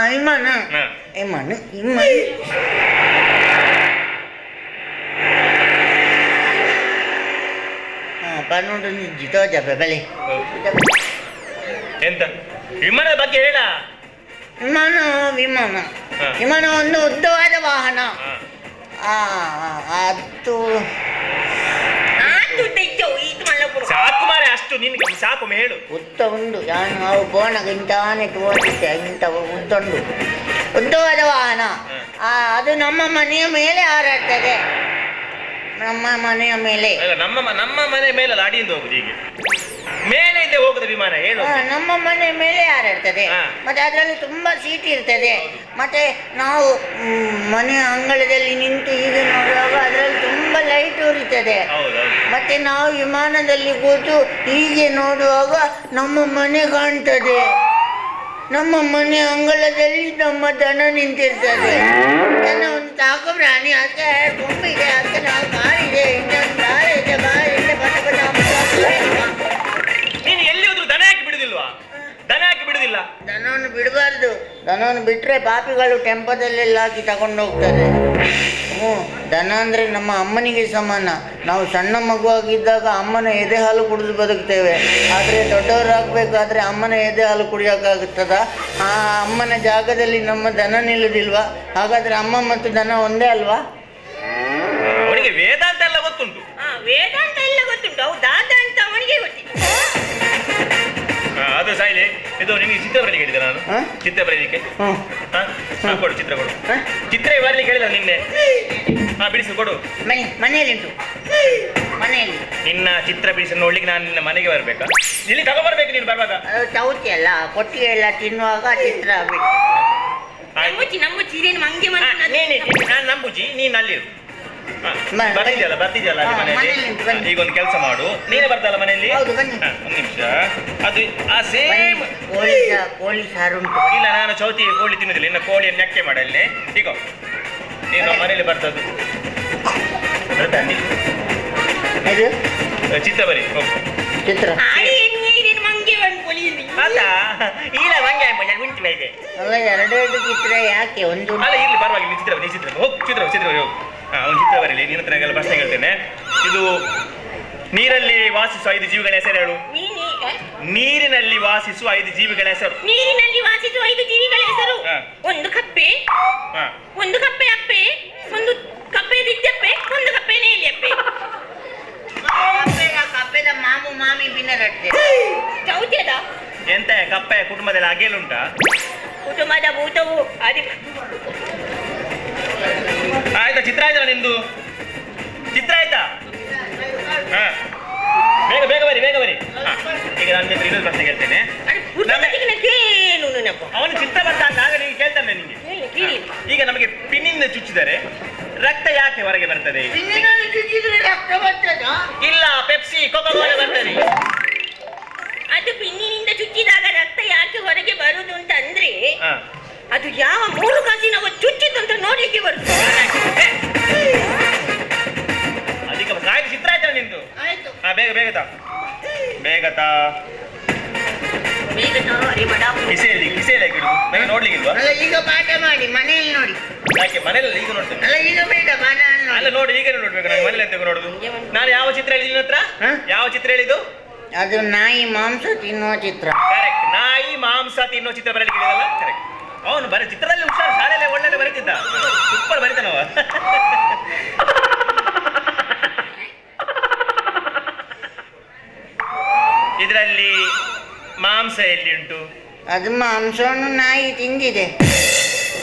Speaker 3: ವಿಮಾನ ಪನ್ನೊಂದು ಜಿತೋ ಜಬ್ಬೆ ಬೆಲೆ
Speaker 2: ಎಂತ ವಿಮಾನದ ಬಗ್ಗೆ ಹೇಳ.
Speaker 3: ವಿಮಾನ ಒಂದು ಉದ್ದವಾದ ವಾಹನ. ಅದು
Speaker 2: ಸಾಕು ಮಾರೆ, ಅಷ್ಟು ನಿನ್ಗೆ ಸಾಕು ಹೇಳು.
Speaker 3: ಉದ್ದ ಉಂಡು. ನಾವು ಬೋಣಗಿಂತಾನೆ ತೋರಿಸಿದ್ದೆ ಇಂಥ ಉದ್ದುಂಡು ಉದ್ದವಾದ ವಾಹನ. ಅದು ನಮ್ಮ ಮನೆಯ ಮೇಲೆ ಹಾರಾಡ್ತದೆ. ನಮ್ಮ ಮನೆಯ ಮೇಲೆ.
Speaker 2: ನಮ್ಮ ಮನೆ ಮೇಲೆ ಅಡಿಯಿಂದ ಹೋಗುದು. ಹೀಗೆ ಮೇಲೆ ಇದೆ ಹೋಗುದು ವಿಮಾನ. ಹೇಳು.
Speaker 3: ನಮ್ಮ ಮನೆ ಮೇಲೆ ಹಾರಾಡ್ತದೆ. ಮತ್ತೆ ಅದರಲ್ಲಿ ತುಂಬಾ ಸೀಟ್ ಇರ್ತದೆ. ಮತ್ತೆ ನಾವು ಮನೆ ಅಂಗಳದಲ್ಲಿ ನಿಂತು ಹೀಗೆ ನೋಡುವಾಗ ಅದರಲ್ಲಿ ತುಂಬಾ ಲೈಟ್ ಉರಿತದೆ. ಮತ್ತೆ ನಾವು ವಿಮಾನದಲ್ಲಿ ಕೂತು ಹೀಗೆ ನೋಡುವಾಗ ನಮ್ಮ ಮನೆ ಕಾಣ್ತದೆ. ನಮ್ಮ ಮನೆ ಅಂಗಳದಲ್ಲಿ ನಮ್ಮ ದನ ನಿಂತಿರ್ತದೆ. ದನ ಒಂದು ಸಾಕು ಪ್ರಾಣಿ. ಅದಕ್ಕೆ 2 ಕೊಂಬು ಇದೆ, ಅದಕ್ಕೆ 4 ಕಾಲು ಇದೆ, ಹಿಂದೆ ಒಂದು ಬಾಳೆ ಇದೆ, ಬಾಳೆಯಿಂದ ಬದ
Speaker 2: ನೀನು ಎಲ್ಲಿ ಹೋದ್ರು ದನ ಹಾಕಿ ಬಿಡುದಿಲ್ವಾ? ದನ ಹಾಕಿ ಬಿಡುದಿಲ್ಲ.
Speaker 3: ದನವನ್ನು ಬಿಡಬಾರ್ದು. ದನವನ್ನು ಬಿಟ್ಟರೆ ಪಾಪಿಗಳು ಟೆಂಪದಲ್ಲೆಲ್ಲ ಹಾಕಿ ತಗೊಂಡು ಹೋಗ್ತಾರೆ. ದನ ಅಂದರೆ ನಮ್ಮ ಅಮ್ಮನಿಗೆ ಸಮಾನ. ನಾವು ಸಣ್ಣ ಮಗುವಾಗಿದ್ದಾಗ ಅಮ್ಮನ ಎದೆ ಹಾಲು ಕುಡಿದು ಬದುಕ್ತೇವೆ. ಆದರೆ ದೊಡ್ಡವರಾಗಬೇಕಾದ್ರೆ ಅಮ್ಮನ ಎದೆ ಹಾಲು ಕುಡಿಯೋಕ್ಕಾಗುತ್ತದ? ಆ ಅಮ್ಮನ ಜಾಗದಲ್ಲಿ ನಮ್ಮ ದನ ನಿಲ್ಲುವುದಿಲ್ವಾ? ಹಾಗಾದರೆ ಅಮ್ಮ ಮತ್ತು ದನ ಒಂದೇ ಅಲ್ವಾ?
Speaker 2: ಅವನಿಗೆ ವೇದಾಂತ ಎಲ್ಲ ಗೊತ್ತುಂಟು.
Speaker 4: ವೇದಾಂತ ಎಲ್ಲ ಗೊತ್ತುಂಟು. ಹೌದಾ ಅಂತ ಅವನಿಗೆ ಗೊತ್ತಿಲ್ಲ.
Speaker 2: ಅದು ಸಾಯಿಲೆ. ಇದು ನಿಮಗೆ ಚಿತ್ರ ಬರಲಿಕ್ಕೆ ಹೇಳಿದೆ ನಾನು. ಚಿತ್ರ ಬರಲಿಕ್ಕೆ ಕೊಡು. ಚಿತ್ರ ಕೊಡು. ಚಿತ್ರ ಬರಲಿಕ್ಕೆ ಹೇಳಿದ ನಿನ್ನೆ. ಬಿಡಿಸು ಕೊಡು.
Speaker 3: ಮನೆಯಲ್ಲಿ ಉಂಟು. ಮನೆಯಲ್ಲಿ
Speaker 2: ನಿನ್ನ ಚಿತ್ರ ಬಿಡಿಸಿ ನೋಡ್ಲಿಕ್ಕೆ ನಾನು ನಿನ್ನ ಮನೆಗೆ ಬರ್ಬೇಕಾ? ಇಲ್ಲಿ ತಗೊಬರ್ಬೇಕು ನೀನು ಬರುವಾಗ.
Speaker 3: ಚೌತಿ ಅಲ್ಲ, ಕೊಟ್ಟಿಗೆ ಎಲ್ಲ ತಿನ್ನುವಾಗ ಚಿತ್ರ
Speaker 4: ನಂಬುಚಿ
Speaker 2: ನಾನು ನಂಬುಜಿ, ನೀನು ಅಲ್ಲಿ ಬರ್ತಿದ್ಯಲ್ಲ ಮನೆಯಲ್ಲಿ. ಈಗ ಒಂದು ಕೆಲಸ ಮಾಡು, ನೀನೇ ಬರ್ತಲ್ಲ ಮನೆಯಲ್ಲಿ. ಒಂದು ನಿಮಿಷ. ಅದು ಆ ಸೇಮ್
Speaker 3: ಕೋಳಿ ಸಾರು ಉಂಟು.
Speaker 2: ಇಲ್ಲ, ನಾನು ಚೌತಿ ಕೋಳಿ ತಿನ್ನುದಿಲ್ಲ. ಇನ್ನು ಕೋಳಿಯನ್ನು ನೆಕ್ಕೆ ಮಾಡಲ್ಲಿ. ಈಗ ನೀನು ಮನೆಯಲ್ಲಿ ಬರ್ತದ್ದು ಚಿತ್ರ ಬರಿ.
Speaker 3: ಚಿತ್ರ
Speaker 2: ಅಲ್ಲ ಇಲ್ಲ ಮಂಗೆ ಉಂಟು ಮೇಲೆ
Speaker 3: ಅಲ್ಲ, 2 ಚಿತ್ರ ಯಾಕೆ? ಒಂದು
Speaker 2: ಅಲ್ಲ ಇರ್ಲಿ ಪರವಾಗಿಲ್ಲ. ಚಿತ್ರ ಬರಿ. ಚಿತ್ರ ಹೋಗಿ. ಚಿತ್ರ ಬರಿ ಹೋಗಿ. ಒಂದು ಚಿತ್ರ ಬರೀಲಿ. ನಿನ್ನ ಹತ್ರ ಎಲ್ಲ ಪ್ರಶ್ನೆ ಹೇಳ್ತೇನೆ. ಇದು ನೀರಲ್ಲಿ ವಾಸಿಸುವ 5 ಜೀವಿಗಳ ಹೆಸರು ಹೇಳು. ನೀರಿನಲ್ಲಿ ವಾಸಿಸುವ 5 ಜೀವಿಗಳ ಹೆಸರು.
Speaker 4: ನೀರಿನಲ್ಲಿ ವಾಸಿಸುವ 5 ಜೀವಿಗಳ ಹೆಸರು. ಒಂದು ಕಪ್ಪೆ, ಒಂದು ಕಪ್ಪೆ ಅಪ್ಪೆ, ಒಂದು ಕಪ್ಪೆ ದಿದ್ದಪ್ಪೆ, ಒಂದು ಕಪ್ಪೆ ನೇಲಿ ಅಪ್ಪೆ.
Speaker 3: ಕಪ್ಪೆದ ಮಾಮು ಮಾಮಿ ಬಿನ್ನರಟ್ಟೆ.
Speaker 4: ಚೌತ್ಯದ
Speaker 2: ಎಂತ ಕಪ್ಪೆ ಕುಟುಂಬದಲ್ಲಿ ಅಗೇಲುಂಟಾ?
Speaker 4: ಕುಟುಂಬದ ಭೂತವು ಅದಿ.
Speaker 2: ಆಯ್ತಾ? ಚಿತ್ರ ಆಯ್ತಾ ನಿಂದು? ಚಿತ್ರ ಆಯ್ತಾ? ಬೇಗ ಬೇಗ ಬರಿ, ಬೇಗ ಬರಿ. ಈಗ ನಾನು ಇನ್ನೊಂದು ಪ್ರಶ್ನೆ ಕೇಳ್ತೇನೆ. ಅವನು ಚಿತ್ರ ಬರ್ತಾ ಅಂತ ಆಗ ನೀವು ಕೇಳ್ತಾನೆ ನಿಮಗೆ. ಈಗ ನಮಗೆ ಪಿನ್ನಿಂದ ಚುಚ್ಚಿದರೆ ರಕ್ತ ಯಾಕೆ ಹೊರಗೆ ಬರ್ತದೆ? ಇಲ್ಲ, ಪೆಪ್ಸಿ ಕೋಕಾ-ಕೋಲಾ ಬರ್ತದೆ.
Speaker 4: ಅದು ಪಿನ್ನಿನಿಂದ ಚುಚ್ಚಿದಾಗ ರಕ್ತ ಯಾಕೆ ಹೊರಗೆ ಬರುದು ಅಂತ ಅಂದ್ರೆ ಅದು ಯಾವ 3 ಕಾಸಿನವ ಚುಚ್ಚಿದಂತ ನೋಡ್ಲಿಕ್ಕೆ ಬರುತ್ತೆ.
Speaker 2: ಅದಕ್ಕೆ ಆಯ್ತು. ಚಿತ್ರ ಆಯ್ತಾ ನಿಂದು? ಬೇಗ ಬೇಗ ತಾ, ಬೇಗ ತಾ. ಕಿಸೆಯಲ್ಲಿ ಕಿಸೆಯಲ್ಲಿ ಹಾಕಿಡುದು. ಬೇಗ ನೋಡ್ಲಿಕ್ಕಿಲ್ವಾ?
Speaker 3: ಈಗ ಪಾಠ ಮಾಡಿ ಮನೆಯಲ್ಲಿ ನೋಡಿ.
Speaker 2: ಯಾಕೆ ಮನೇಲಿ ಈಗ ನೋಡ್ತೇನೆ
Speaker 3: ಅಲ್ಲ ಈಗ ಬೇಡ
Speaker 2: ಅಲ್ಲ ನೋಡಿ ಈಗ ನೋಡ್ಬೇಕು ನಾನು ಮನೇಲಿ ಎಂತ ನೋಡುದು ನಾನು ಯಾವ ಚಿತ್ರ ಹೇಳಿದ ಹತ್ರ ಯಾವ ಚಿತ್ರ ಹೇಳಿದ್ದು
Speaker 3: ಅದು ನಾಯಿ ಮಾಂಸ ತಿನ್ನುವ ಚಿತ್ರ.
Speaker 2: ಕರೆಕ್ಟ್ ನಾಯಿ ಮಾಂಸ ತಿನ್ನೋ ಚಿತ್ರ ಬರಲಿಕ್ಕೆ ಹೇಳಿದಲ್ಲ ಕರೆಕ್ಟ್ ಅವನು ಬರೀ ಚಿತ್ರದಲ್ಲಿ ಹುಷಾರು ಶಾಲೆಯಲ್ಲಿ ಒಳ್ಳೆ ಬರೀತಿದ್ದ ಸೂಪರ್ ಬರೀತಾನವ ಇದರಲ್ಲಿ ಮಾಂಸ ಎಲ್ಲಿ ಉಂಟು
Speaker 3: ಅದು ಮಾಂಸವನ್ನು ನಾಯಿ ತಿಂದಿದೆ.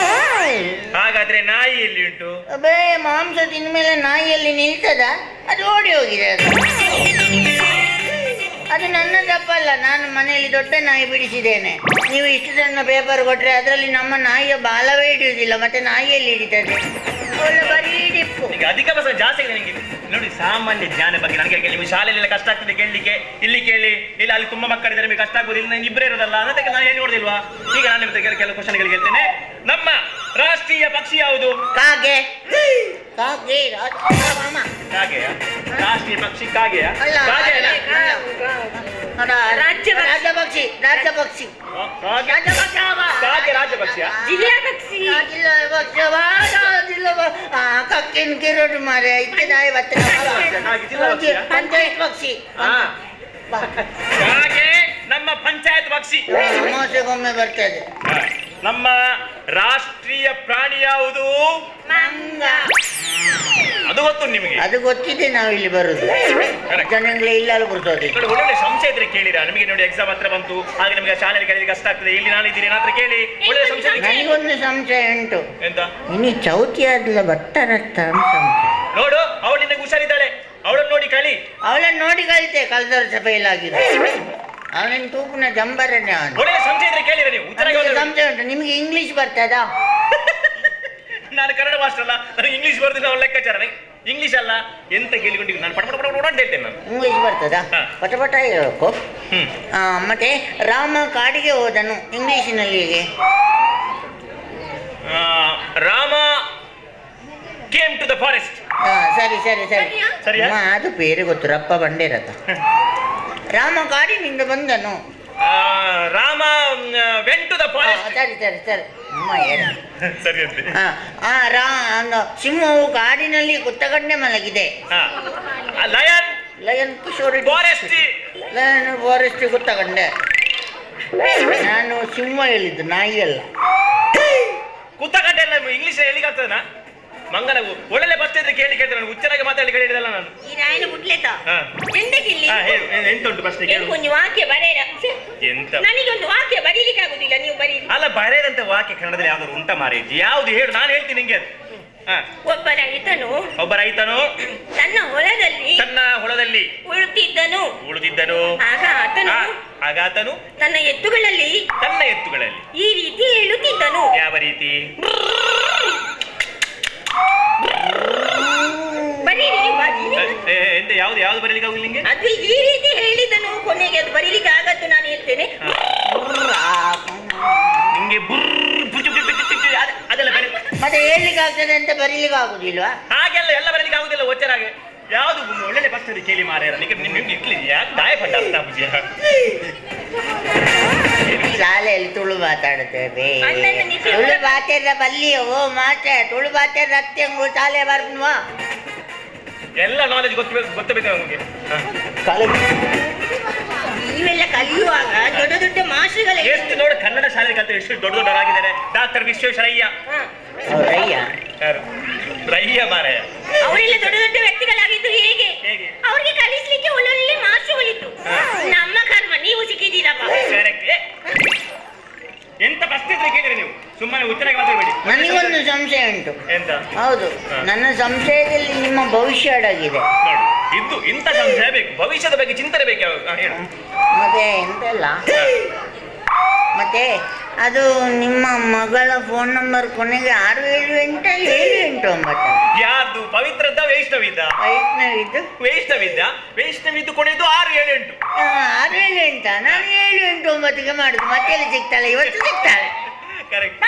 Speaker 2: ಹಾಗಾದ್ರೆ ನಾಯಿ ಎಲ್ಲಿ ಉಂಟು
Speaker 3: ಅಬೇ ಮಾಂಸ ತಿಂದ ಮೇಲೆ ನಾಯಿಯಲ್ಲಿ ನಿಲ್ತದ? ಅದು ಓಡಿ ಹೋಗಿದೆ. ಅದು ನನ್ನ ತಪ್ಪಲ್ಲ, ನಾನು ಮನೆಯಲ್ಲಿ ದೊಡ್ಡ ನಾಯಿ ಬಿಡಿಸಿದ್ದೇನೆ. ನೀವು ಇಷ್ಟು ಸಣ್ಣ ಪೇಪರ್ ಕೊಟ್ರೆ ಅದರಲ್ಲಿ ನಮ್ಮ ನಾಯಿಯ ಬಾಲವೇ ಹಿಡಿಯುವುದಿಲ್ಲ, ಮತ್ತೆ ನಾಯಿಯಲ್ಲಿ ಹಿಡಿತದೆ. ಒಳ್ಳೆ ಬರೀ ಡಿಪ್ಪು.
Speaker 2: ಈಗ ಅಧಿಕ ಬಸ ಜಾಸ್ತಿ ಆಗಿದೆ ನಿಮಗೆ ನೋಡಿ. ಸಾಮಾನ್ಯ ಜ್ಞಾನ ಬಗ್ಗೆ ನನಗೆ ನಿಮಗೆ ಶಾಲೆಯಲ್ಲೆಲ್ಲ ಕಷ್ಟ ಆಗ್ತದೆ ಕೇಳಲಿಕ್ಕೆ, ಇಲ್ಲಿ ಕೇಳಿ ಇಲ್ಲ ಅಲ್ಲಿ ತುಂಬಾ ಮಕ್ಕಳಿದ್ದಾರೆ ನಿಮಗೆ ಕಷ್ಟ ಆಗ್ಬೋದು, ಇಲ್ಲಿ ಇಬ್ಬರೇ ಇರೋದಲ್ಲ ಅನ್ನೋದಕ್ಕೆ ನಾನು ಹೇಳಿ ನೋಡಿಲ್ವಾ. ಈಗ ನಾನು ನಿಮಗೆ ಕೆಲವು ಕ್ವಶನ್ಗಳಿಗೆ ಹೇಳ್ತೇನೆ. ನಮ್ಮ ರಾಷ್ಟ್ರೀಯ ಪಕ್ಷಿ ಯಾವುದು?
Speaker 3: ಕಾಗೆ. ಕಾಗೆ ಮಾಮ.
Speaker 2: ಕಾಗೆಯ ರಾಷ್ಟ್ರೀಯ ಪಕ್ಷಿ ಕಾಗೆಯ
Speaker 3: ಅಲ್ಲ,
Speaker 2: ಕಾಗೆ ಅಲ್ಲ?
Speaker 3: ರಾಜ್ಯ ಪಕ್ಷಿ. ರಾಜ್ಯ ಪಕ್ಷಿ.
Speaker 2: ಕಾಗೆ ರಾಜ್ಯ ಪಕ್ಷಿಯ
Speaker 4: ಜಿಲ್ಲಾ ಪಕ್ಷಿ.
Speaker 3: ಕಕ್ಕಿನ ಕಿರೋಡು ಮಾರೆ ಇತ್ತಿದಾಯಿ ಪಂಚಾಯತ್ ಪಕ್ಷಿ.
Speaker 2: ಕಾಗೆ ನಮ್ಮ ಪಂಚಾಯತ್ ಪಕ್ಷಿ.
Speaker 3: ಅಮಾವಾಸ್ಯೆಗೊಮ್ಮೆ ಬರ್ತದೆ.
Speaker 2: ನಮ್ಮ ರಾಷ್ಟ್ರೀಯ ಪ್ರಾಣಿ ಯಾವುದು?
Speaker 3: ಮಂಗ.
Speaker 2: ಅದು ಗೊತ್ತು ನಿಮಗೆ?
Speaker 3: ಅದು ಗೊತ್ತಿದೆ, ನಾವು ಇಲ್ಲಿ ಬರುದು ಜನಗಳೇ ಇಲ್ಲ ಬರ್ತದೆ.
Speaker 2: ಒಳ್ಳೊಳ್ಳೆ ಸಂಶಯ ಇದ್ರೆ ಕೇಳಿರಾ ನಮಗೆ. ನೋಡಿ ಎಕ್ಸಾಮ್ ಹತ್ರ ಬಂತು, ಹಾಗೆ ನಿಮಗೆ ಶಾಲೆಯಲ್ಲಿ ಕಲಿಯಲಿಕ್ಕೆ ಕಷ್ಟ ಆಗ್ತದೆ, ಇಲ್ಲಿ ನಾನು ಇದ್ದೀನಿ ಏನಾದ್ರೂ ಕೇಳಿ. ಒಳ್ಳೆ ಸಂಶಯ.
Speaker 3: ನನಗೊಂದು ಸಂಶಯ ಉಂಟು.
Speaker 2: ಎಂತ?
Speaker 3: ಇನ್ನು ಚೌತಿ ಆದ್ಲ ಭಟ್ಟರತ್ತ ಅಂತ ಸಂಶಯ.
Speaker 2: ನೋಡು ಅವಳು ನಿನಗೆ ಹುಷಾರಿದ್ದಾಳೆ, ಅವಳನ್ನು ನೋಡಿ ಕಲಿ.
Speaker 3: ಅವಳನ್ನು ನೋಡಿ ಕಲಿತೆ, ಕಳೆದ ವರ್ಷ ಫೇಲ್ ಆಗಿದೆ. ಅವನನ್ನು ತೂಪುನ ಜಂಬರನೇ ಅವನು.
Speaker 2: ಒಳ್ಳೆ ಸಂಶಯ ಇದ್ರೆ ಕೇಳಿರ ನೀವು ಉತ್ತರ.
Speaker 3: ಸಂಶಯ ಉಂಟು. ನಿಮ್ಗೆ ಇಂಗ್ಲಿಷ್ ಬರ್ತದಾ?
Speaker 2: ನಾನು ಕನ್ನಡ ಮಾಸ್ಟರ್ ಅಲ್ಲ, ನನಗೆ ಇಂಗ್ಲಿಷ್ ಬರ್ತೀನಿ. ಅವಳು ಲೆಕ್ಕಾಚಾರ ಇಂಗ್ಲಿಷ್ ಅಲ್ಲ ಎಂತ ಕೇಳಿಕೊಂಡಿದ್ದು ನಾನು ಪಟ ಪಟ ಪಟ ಅಂತ ಹೇಳ್ತೇನೆ. ನಾನು
Speaker 3: ಇಂಗ್ಲಿಷ್ ಬರ್ತದಾ? ಪಟ ಪಟ ಹೇಳ್ಬೇಕು. ಮತ್ತೆ ರಾಮ ಕಾಡಿಗೆ ಹೋದನು ಇಂಗ್ಲಿಷಿನಲ್ಲಿ ಹೇಗೆ?
Speaker 2: Rama came to the forest.
Speaker 3: ಸರಿ ಸರಿ ಸರಿ
Speaker 2: ಸರಿಯಾ?
Speaker 3: ಅದು ಬೇರೆ ಗೊತ್ತು, ರಪ್ಪ ಬಂಡೇರತ. ರಾಮ ಕಾಡಿನಿಂದ ಬಂದನು.
Speaker 2: Rama went to the forest.
Speaker 3: ಸರಿ ಸರಿ ಸರಿ
Speaker 2: ಸರಿ ಅಂತೆ.
Speaker 3: ಸಿಂಹವು ಕಾಡಿನಲ್ಲಿ ಕುತ್ತಗಂಡೆ ಮಲಗಿದೆ.
Speaker 2: ಲಯನ್
Speaker 3: ಲಯನ್ ಕಿಶೋರಿ
Speaker 2: ಫಾರೆಸ್ಟ್.
Speaker 3: ಲಯನ್ ಫಾರೆಸ್ಟ್ ಕುತ್ತಗಂಡೆ. ನಾನು ಸಿಂಹ ಹೇಳಿದ್ದು, ನಾಯಿ ಅಲ್ಲ.
Speaker 2: ಕುತ್ತಗಂಡೆ ಎಲ್ಲ ಇಂಗ್ಲಿಷ್ ಎಲ್ಲಿಗಾಗ್ತದ? ಮಂಗನ ಒಳ್ಳೆ ಬಸ್ ಇದ್ರೆ ಕೇಳಿದ್ರೆ ನಾನು ಹುಚ್ಚರಾಗಿ ಮಾತಾಡಿ ಹೇಳಿದಲ್ಲ ನಾನು.
Speaker 4: ಈ ನಾಯಿನ ಬಿಡ್ಲೇತ ಎಂತಕ್ಕಿಲ್ಲಿ
Speaker 2: ಎಂತ ಉಂಟು ಪ್ರಶ್ನೆ ಕೇಳು.
Speaker 4: ಒಂದು ವಾಕ್ಯ ಬರೆಯರ.
Speaker 2: ಎಂತ?
Speaker 4: ನನಗೊಂದು ವಾಕ್ಯ ಬರೀಲಿಕ್ಕೆ ಆಗುದಿಲ್ಲ, ನೀವು ಬರೀ.
Speaker 2: ಅಲ್ಲ ಬರೆಯದಂತ ವಾಕ್ಯ ಕನ್ನಡದಲ್ಲಿ ಯಾವ್ದಾದ್ರು ಉಂಟ ಮಾರೇಜಿ? ಯಾವ್ದು ಹೇಳು, ನಾನು ಹೇಳ್ತೀನಿ ನಿಂಗೆ.
Speaker 4: ಒಬ್ಬ ರೈತನು ತನ್ನ ಹೊಲದಲ್ಲಿ ಉಳುತ್ತಿದ್ದನು. ಆಗ ಆತನು ತನ್ನ ಎತ್ತುಗಳಲ್ಲಿ ಈ ರೀತಿ ಹೇಳುತ್ತಿದ್ದನು.
Speaker 2: ಯಾವ ರೀತಿ? ಎಂತ ಯಾವ್ದು ಬರೀಲಿಕ್ಕೆ ಆಗುದಿಲ್ಲ ನಿಂಗೆ?
Speaker 4: ಅದು ಈ ರೀತಿ ಹೇಳಿದನು. ಕೊನೆಗೆ ಅದು ಬರೀಲಿಕ್ಕೆ ಆಗತ್ತು, ನಾನು ಹೇಳ್ತೇನೆ.
Speaker 2: ನಿಂಗೆ ಅದೆಲ್ಲ ಬರೀ
Speaker 3: ಮತ್ತೆ ಹೇಳಲಿಕ್ಕೆ ಆಗ್ತದೆ ಅಂತ ಬರೀಲಿಕ್ಕೆ ಆಗುದಿಲ್ವಾ?
Speaker 2: ಹಾಗೆಲ್ಲ ಎಲ್ಲ ಬರೀಲಿಕ್ಕೆ ಆಗುದಿಲ್ಲ ಒಚ್ಚರಾಗೆ. ಯಾವ್ದು ಒಳ್ಳೆ ಫಸ್ಟ್ ಕೇಳಿ ಮಾರ್ಯಾರ ನಿಮ್ಗೆ ಇಟ್ಲಿದ್ಯಾ ಗಾಯ ಪಟ್ಟ ಅಷ್ಟಾಪೂಜ.
Speaker 3: ಶಾಲೆಯಲ್ಲಿ ತುಳು ಮಾತಾಡುತ್ತೇವೆ. ತುಳು ಮಾತಾಡ ಬಲ್ಲಿಯೋ ಮಾತೆ ತುಳು ಮಾತಾಡ ರಕ್ತಂಗು ಶಾಲೆ ಬರ್ನುವಾ
Speaker 2: ಎಲ್ಲ ನಾಲೆಜ್ ಗೊತ್ತಬೇಕು ನಮಗೆ.
Speaker 4: ನೀವೆಲ್ಲ ಕಲಿಯುವಾಗ ದೊಡ್ಡ ದೊಡ್ಡ ಮಾಸ್ಟರ್ಗಳೇ
Speaker 2: ಎಷ್ಟು ನೋಡಿ ಕನ್ನಡ ಶಾಲೆ ಕಲಿತ ಎಷ್ಟು ದೊಡ್ಡ ದೊಡ್ಡವರಾಗಿದ್ದಾರೆ. ಡಾಕ್ಟರ್ ವಿಶ್ವೇಶ್ವರಯ್ಯ. ರಯ್ಯ ಮಾರಾಯ.
Speaker 4: ಅವರೆಲ್ಲ ದೊಡ್ಡ ದೊಡ್ಡ ವ್ಯಕ್ತಿಗಳಾಗಿದ್ದು ಹೇಗೆ? ಅವ್ರಿಗೆ ಕಲಿಸ್ಲಿಕ್ಕೆ ಒಳ್ಳೊಳ್ಳೆ ಮಾಸ್ಟರ್ಗಳಿತ್ತು. ನಮ್ಮ ಕರ್ಮ ನೀವು ಸಿಕ್ಕಿದ್ದೀರಪ್ಪ.
Speaker 2: ಎಂತ ಪ್ರಶ್ನೆ ಇದ್ರೆ ಕೇಳಿದ್ರೆ ನೀವು ಸುಮ್ಮನೆ ಉತ್ತರಕ್ಕೆ ಮಾತಾಡಬೇಡಿ.
Speaker 3: ನನಗೊಂದು ಸಂಶಯ ಉಂಟು.
Speaker 2: ಎಂತ?
Speaker 3: ಹೌದು, ನನ್ನ ಸಂಶಯದಲ್ಲಿ ನಿಮ್ಮ ಭವಿಷ್ಯ ಅಡಗಿದೆ.
Speaker 2: ಇದ್ದು ಇಂಥ ಸಂಶಯ ಬೇಕು, ಭವಿಷ್ಯದ ಬಗ್ಗೆ ಚಿಂತನೆ ಬೇಕು.
Speaker 3: ಮತ್ತೆ ಎಂತೆಲ್ಲ ಮತ್ತೆ ಅದು ನಿಮ್ಮ ಮಗಳ ಫೋನ್ ನಂಬರ್ ಕೊನೆಗೆ 678
Speaker 2: ಯಾರ್ದು? ಪವಿತ್ರದ್ದ ವೈಷ್ಣವಿದ್ದ? ವೈಷ್ಣವಿದ್ದು ಕೊನೆದು 678.
Speaker 3: 678 ನಾನು 789 ಮಾಡುದು. ಮತ್ತೆ ಎಲ್ಲಿ ಸಿಗ್ತಾಳೆ? ಇವತ್ತು ಸಿಗ್ತಾಳೆ.
Speaker 2: ಕರೆಕ್ಟ್.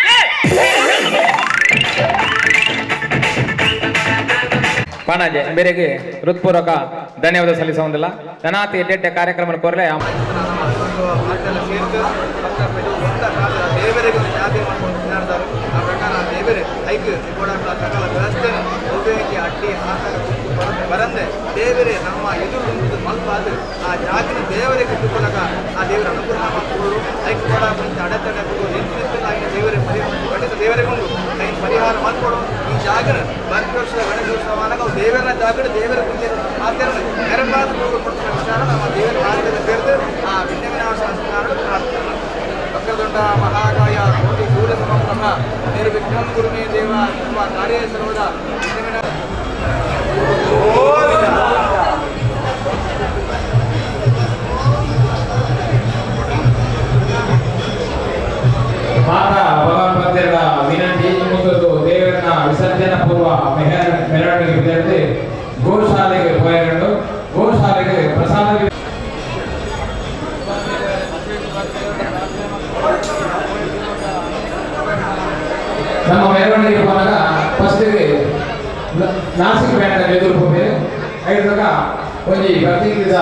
Speaker 5: ಪಾಣಾಜೆ ಬೇರೆಗೆ ಹೃತ್ಪೂರ್ವಕ ಧನ್ಯವಾದ ಸಲ್ಲಿಸುವುದಿಲ್ಲ. ನನಾತಿ ಎಡ್ಡೆಡ್ಡೆ ಕಾರ್ಯಕ್ರಮ ಕೋರಲೆ
Speaker 6: ದೇವರಿಗೆ ಐಕ್ ಕೊಡಾಕ ಸಕಲ ವ್ಯವಸ್ಥೆ ಒಬ್ಬರಿಗೆ ಅಡ್ಡಿ ಆಕಾರ ಬರಂದೆ ದೇವರೇ ನಮ್ಮ ಎದುರು ಮಲ್ಪಾದು ಆ ಜಾಗಿನ ದೇವರೇ ಕಟ್ಟಿಕೊಳ್ಳಕ ಆ ದೇವರ ಅನುಗ್ರಹ ಮಾಡ್ಕೊಳ್ಳು ಐಕ್ ಕೊಡಾಕ ಅಡೆತಡೆ ನಿಂತಿಲ್ಲ ಐನ ದೇವರೇ ಖಂಡಿತ ದೇವರೇ ಕೊಂಡು ಐನ್ ಪರಿಹಾರ ಮಾಡ್ಕೊಡು ಈ ಜಾಗನ ಬರ್ತಿ ವರ್ಷದ ಗಣೇಶೋತ್ಸವನಾಗ ಅವು ದೇವರ ಜಾಗಡ ದೇವರ ಮುಂದೆ ಆಚರಣೆ ನೆರಪಾದ ಕೊಡ್ತಾರೆ ವಿಚಾರ ನಮ್ಮ ದೇವರ ಮಾರ್ಗದ ಸೇರಿದು ಆ ವಿಘ್ನವಿನಾಶ ಸಂಸ್ಕಾರ ಪ್ರಾರ್ಥನೆ ವಕ್ರದುಂಡ ಮಹಾಕಾಯ ಕೋಟಿ ಸೂರ್ಯ ಸಮಪ್ರಭ ನಿರ್ವಿಘ್ನಂ ಗುರುಮೇ ದೇವ ತುಂಬ ಕಾರ್ಯ ಸರ್ವದ
Speaker 5: ಮಾತಾ ಭಗವಂತರ ವಿನಂತಿ ಮುಗಿದು ದೇವರನ್ನ ವಿಸರ್ಜನಾ ಪೂರ್ವ ಮೆರವಣಿಗೆ ವಿದ್ಯಾರ್ಥಿ ಗೋಶಾಲೆಗೆ ಹೋಯಗೊಂಡು ಗೋಶಾಲೆಗೆ ಪ್ರಸಾದ ನಮ್ಮ ಮೆರವಣಿಗೆ ಬಂದಾಗ ಫಸ್ಟಿಗೆ ನಾಸಿಕ್ ಬ್ಯಾಂಡ್ ಎದುರು ಹೋಗಿ ಐದಾಗ ಒಂದು ಪ್ರತಿನಿಧಿದ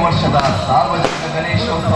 Speaker 6: ವರ್ಷದ ಸಾರ್ವಜನಿಕ ಗಣೇಶೋತ್ಸವ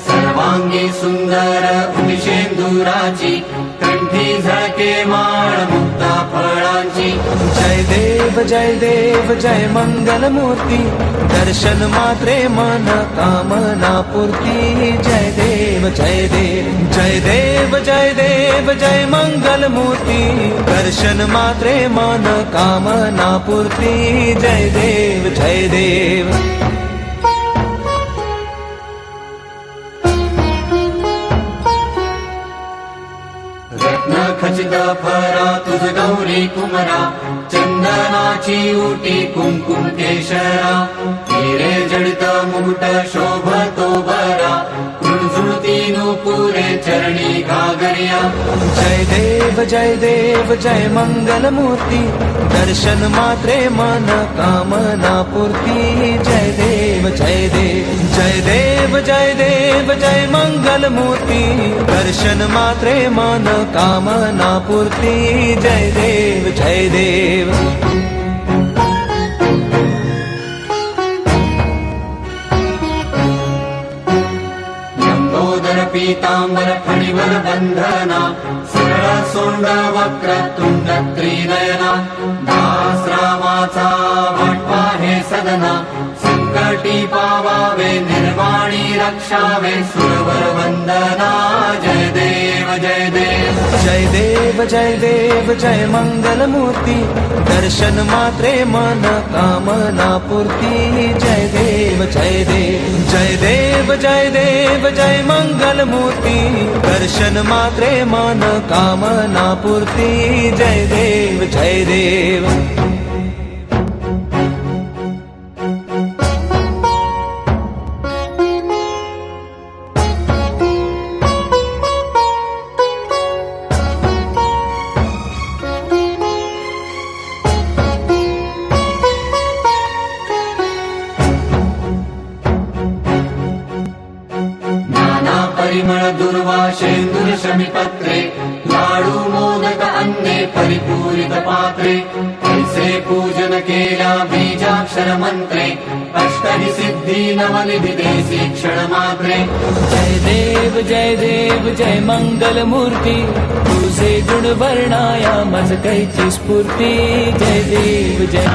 Speaker 6: सर्वांगी सुंदर उदिशेंदुराची कंठी झळके
Speaker 7: वाटे माळ मुक्ता फळांची. जय देव जय मंगलमूर्ती, दर्शन मात्रे मन कामना पूर्ती. जय देव जय देव जय मंगलमूर्ती, दर्शन मात्रे मन कामना पूर्ती. जय देव रत्न खचित फरा तुझ गौरी कुमरा, चंदनाची उटी कुंकुम केशरा. हिरे जडित मुकुट शोभतो बरा, कृणझुळती नुपुरे चरणी घागरिया. जय देव जय मंगलमूर्ती, दर्शन मात्रे मन कामना पूर्ती. जय देव जय मंगलमूर्ती, दर्शन मात्रे मन कामना पूर्ती. जय देव लंबोदर पीतांबर फणिवर बंधना, सरळ सोंड वक्र तुंड त्रिनयना. दास रामाचा वाटपा हे सदना, संकटी पावावे निर्वाणी रक्षावे सुरवर वंदना. जय देव जय मंगलमूर्ती, दर्शन मात्रे मन कामना पूर्ती. जय देव जय मंगलमूर्ती, दर्शन मात्रे मन कामना पूर्ती. जय देव परिमळ दुर्वाशेंदुर शमीपत्रे, लाडू मोदक अन्ने परिपूरित पात्रे. ऐसे पूजन केल्या बीजाक्षर मंत्रे, अष्टहि सिद्धी नवनिधि देसी क्षण मात्रे.
Speaker 8: जय देव जय मंगलमूर्ती, तुझे गुण वर्णाया मज कैची स्फूर्ती. जय देव जय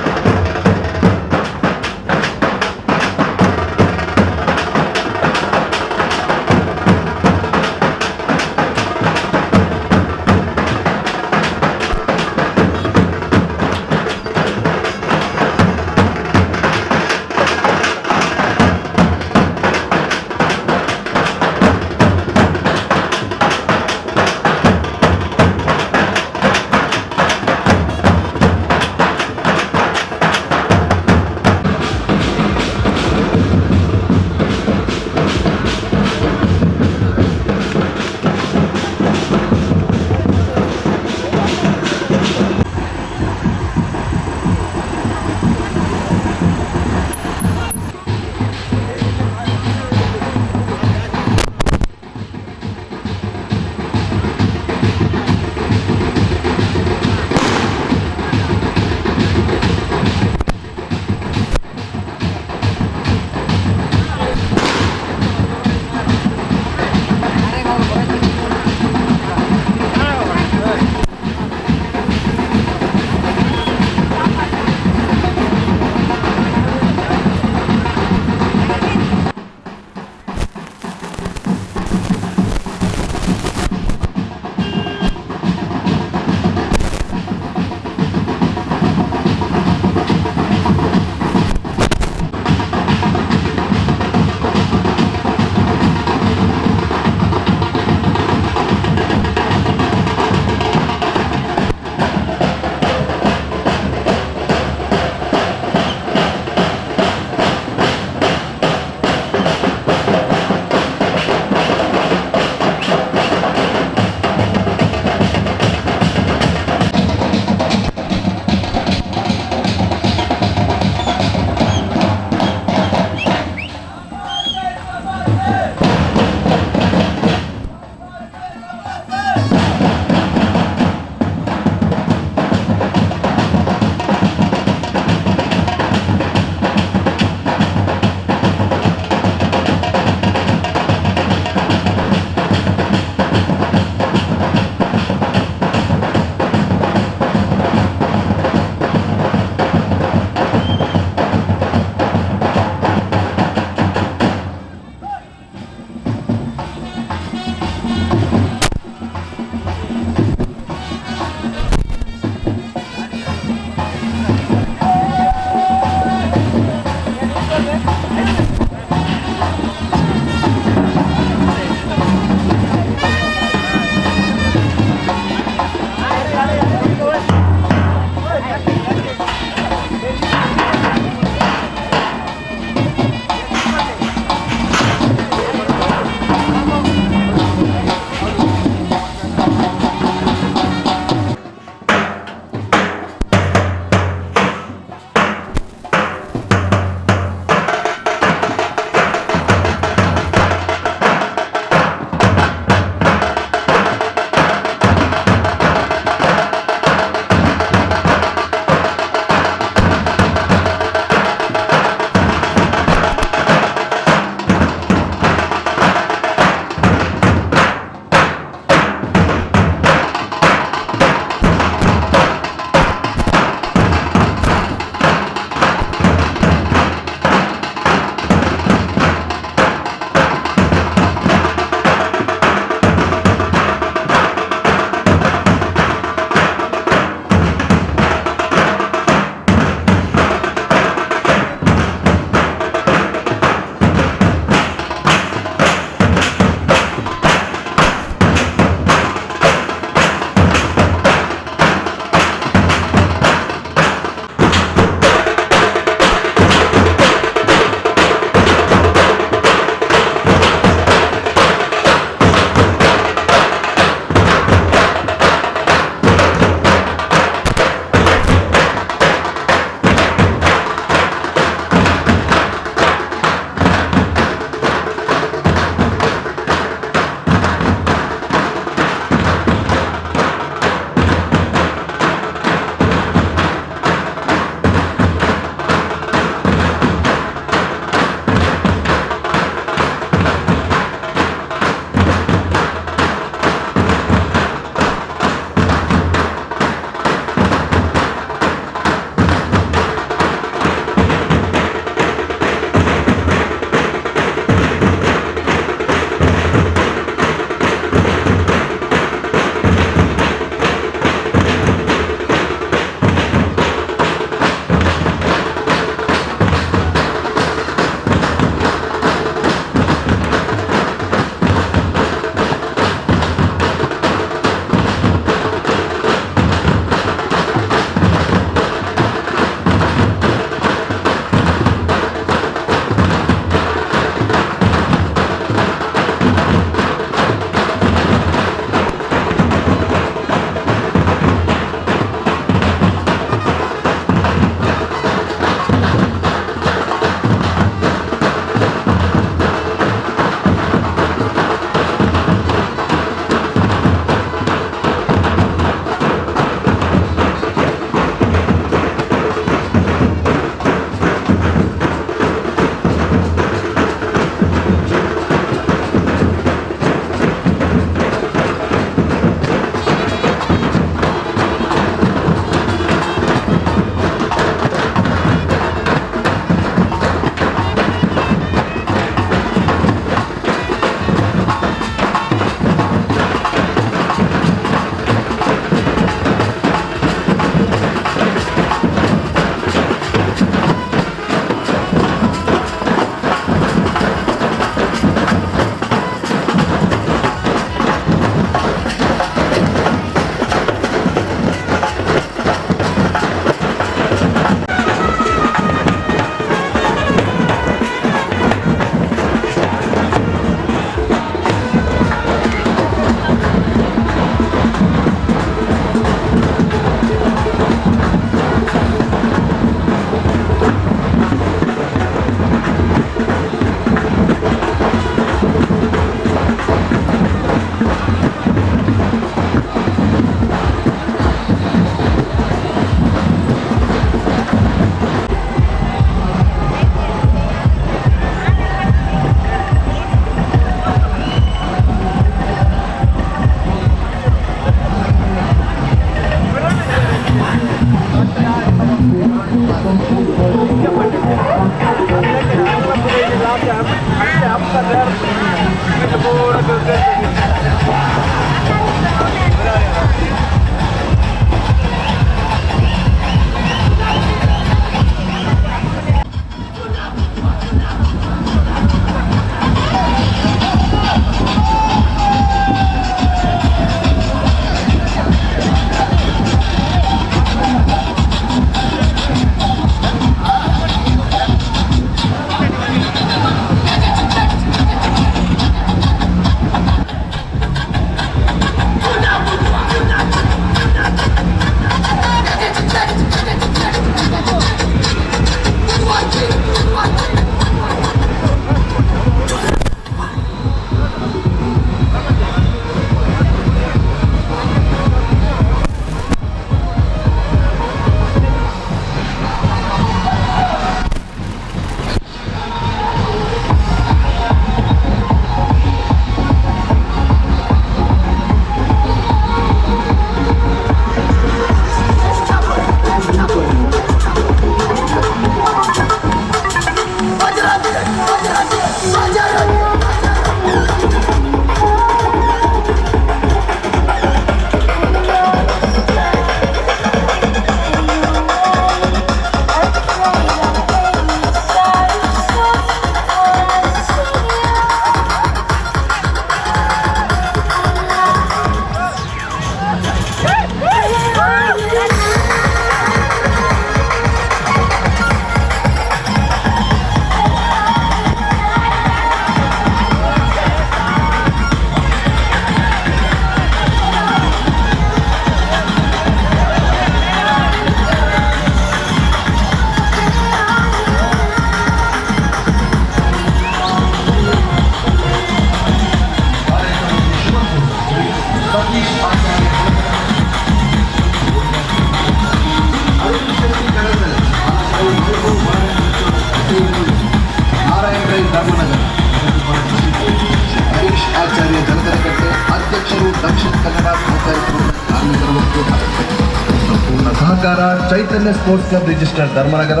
Speaker 9: ಸಹಕಾರ ಚೈತನ್ಯ ಸ್ಪೋರ್ಟ್ಸ್ ಕ್ಲಬ್ ರಿಜಿಸ್ಟರ್ ಧರ್ಮನಗರ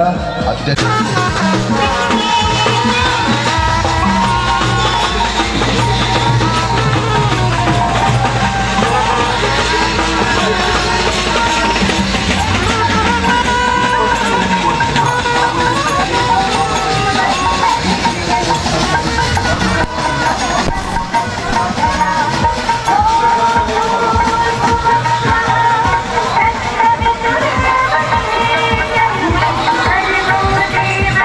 Speaker 9: ಅಧ್ಯಕ್ಷ.
Speaker 4: ದೇವ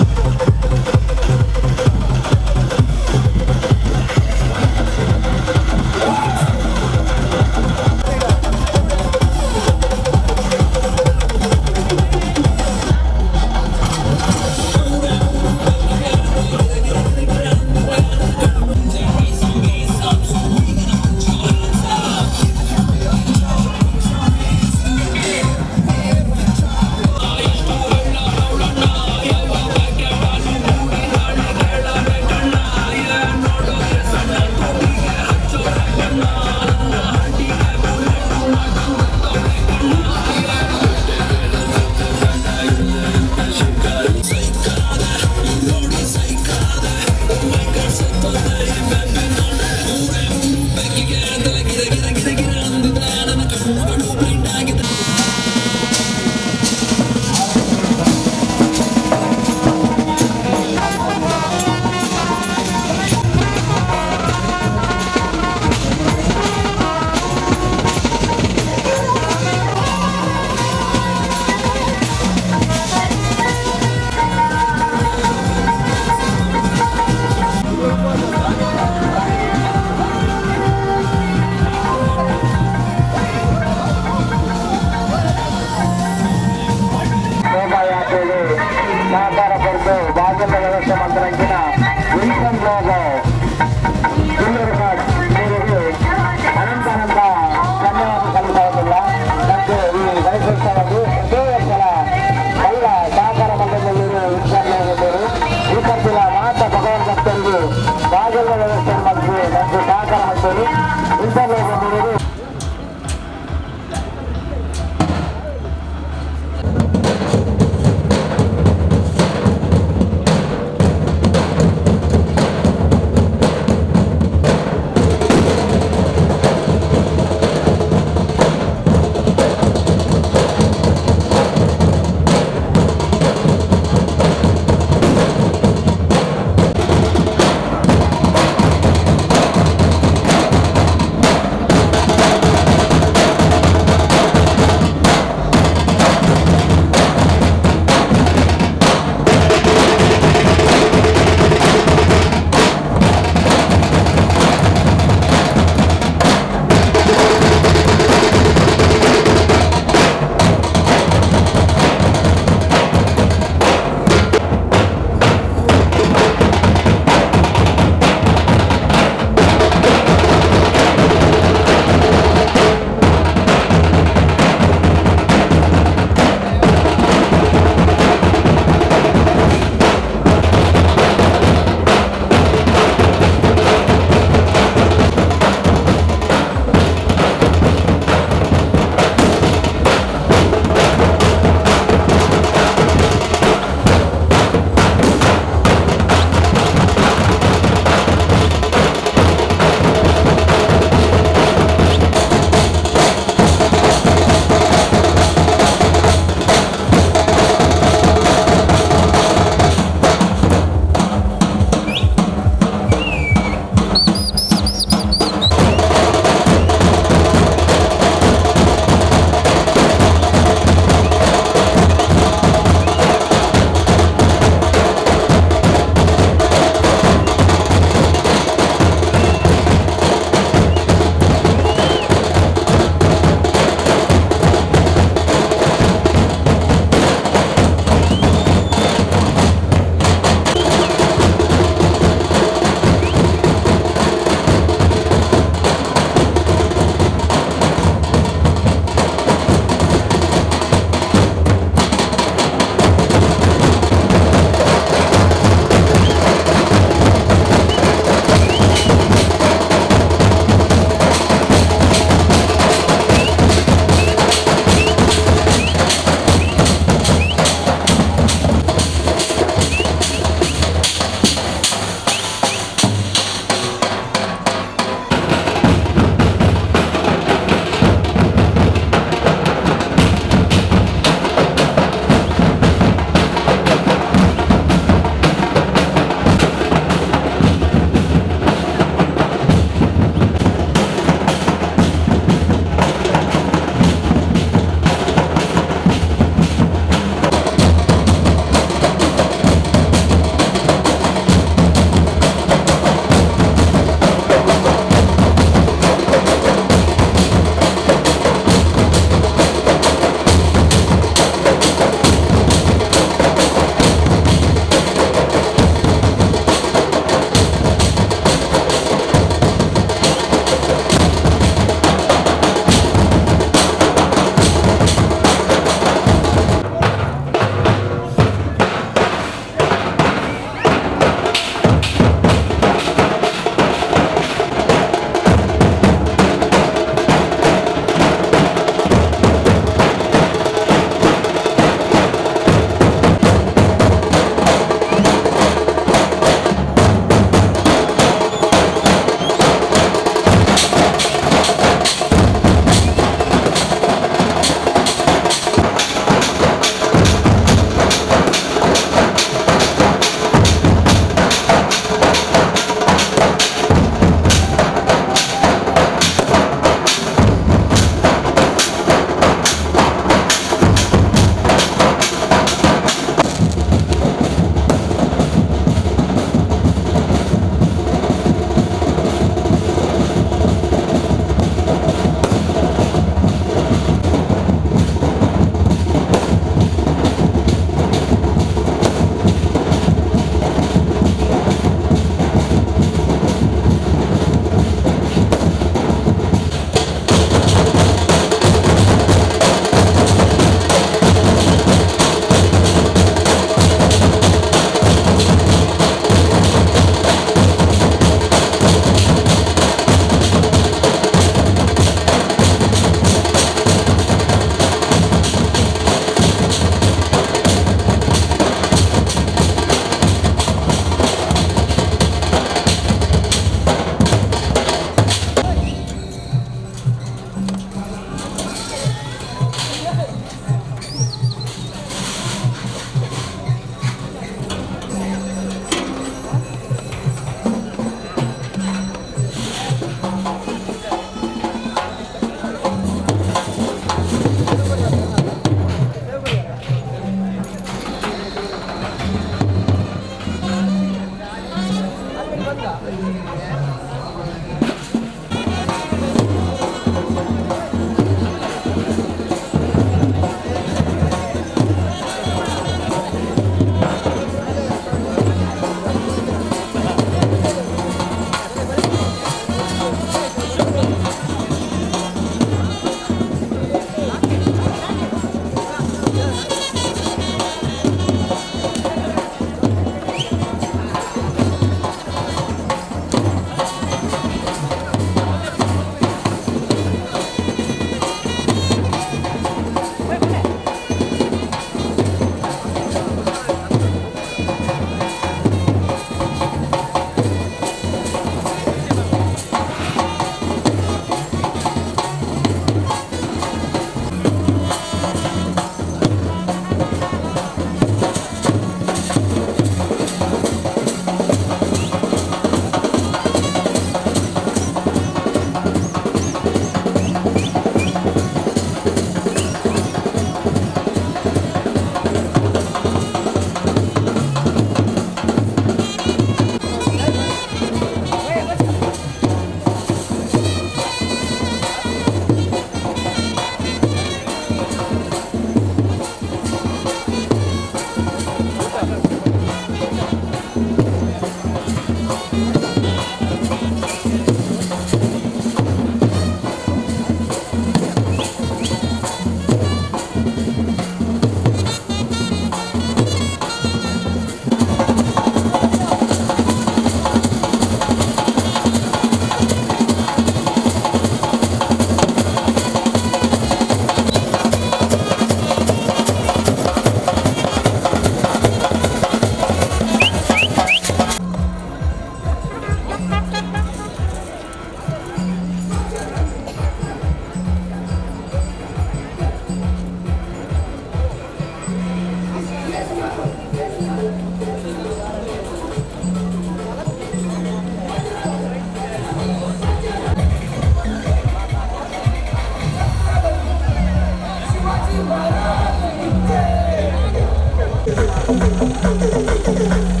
Speaker 10: Thank you.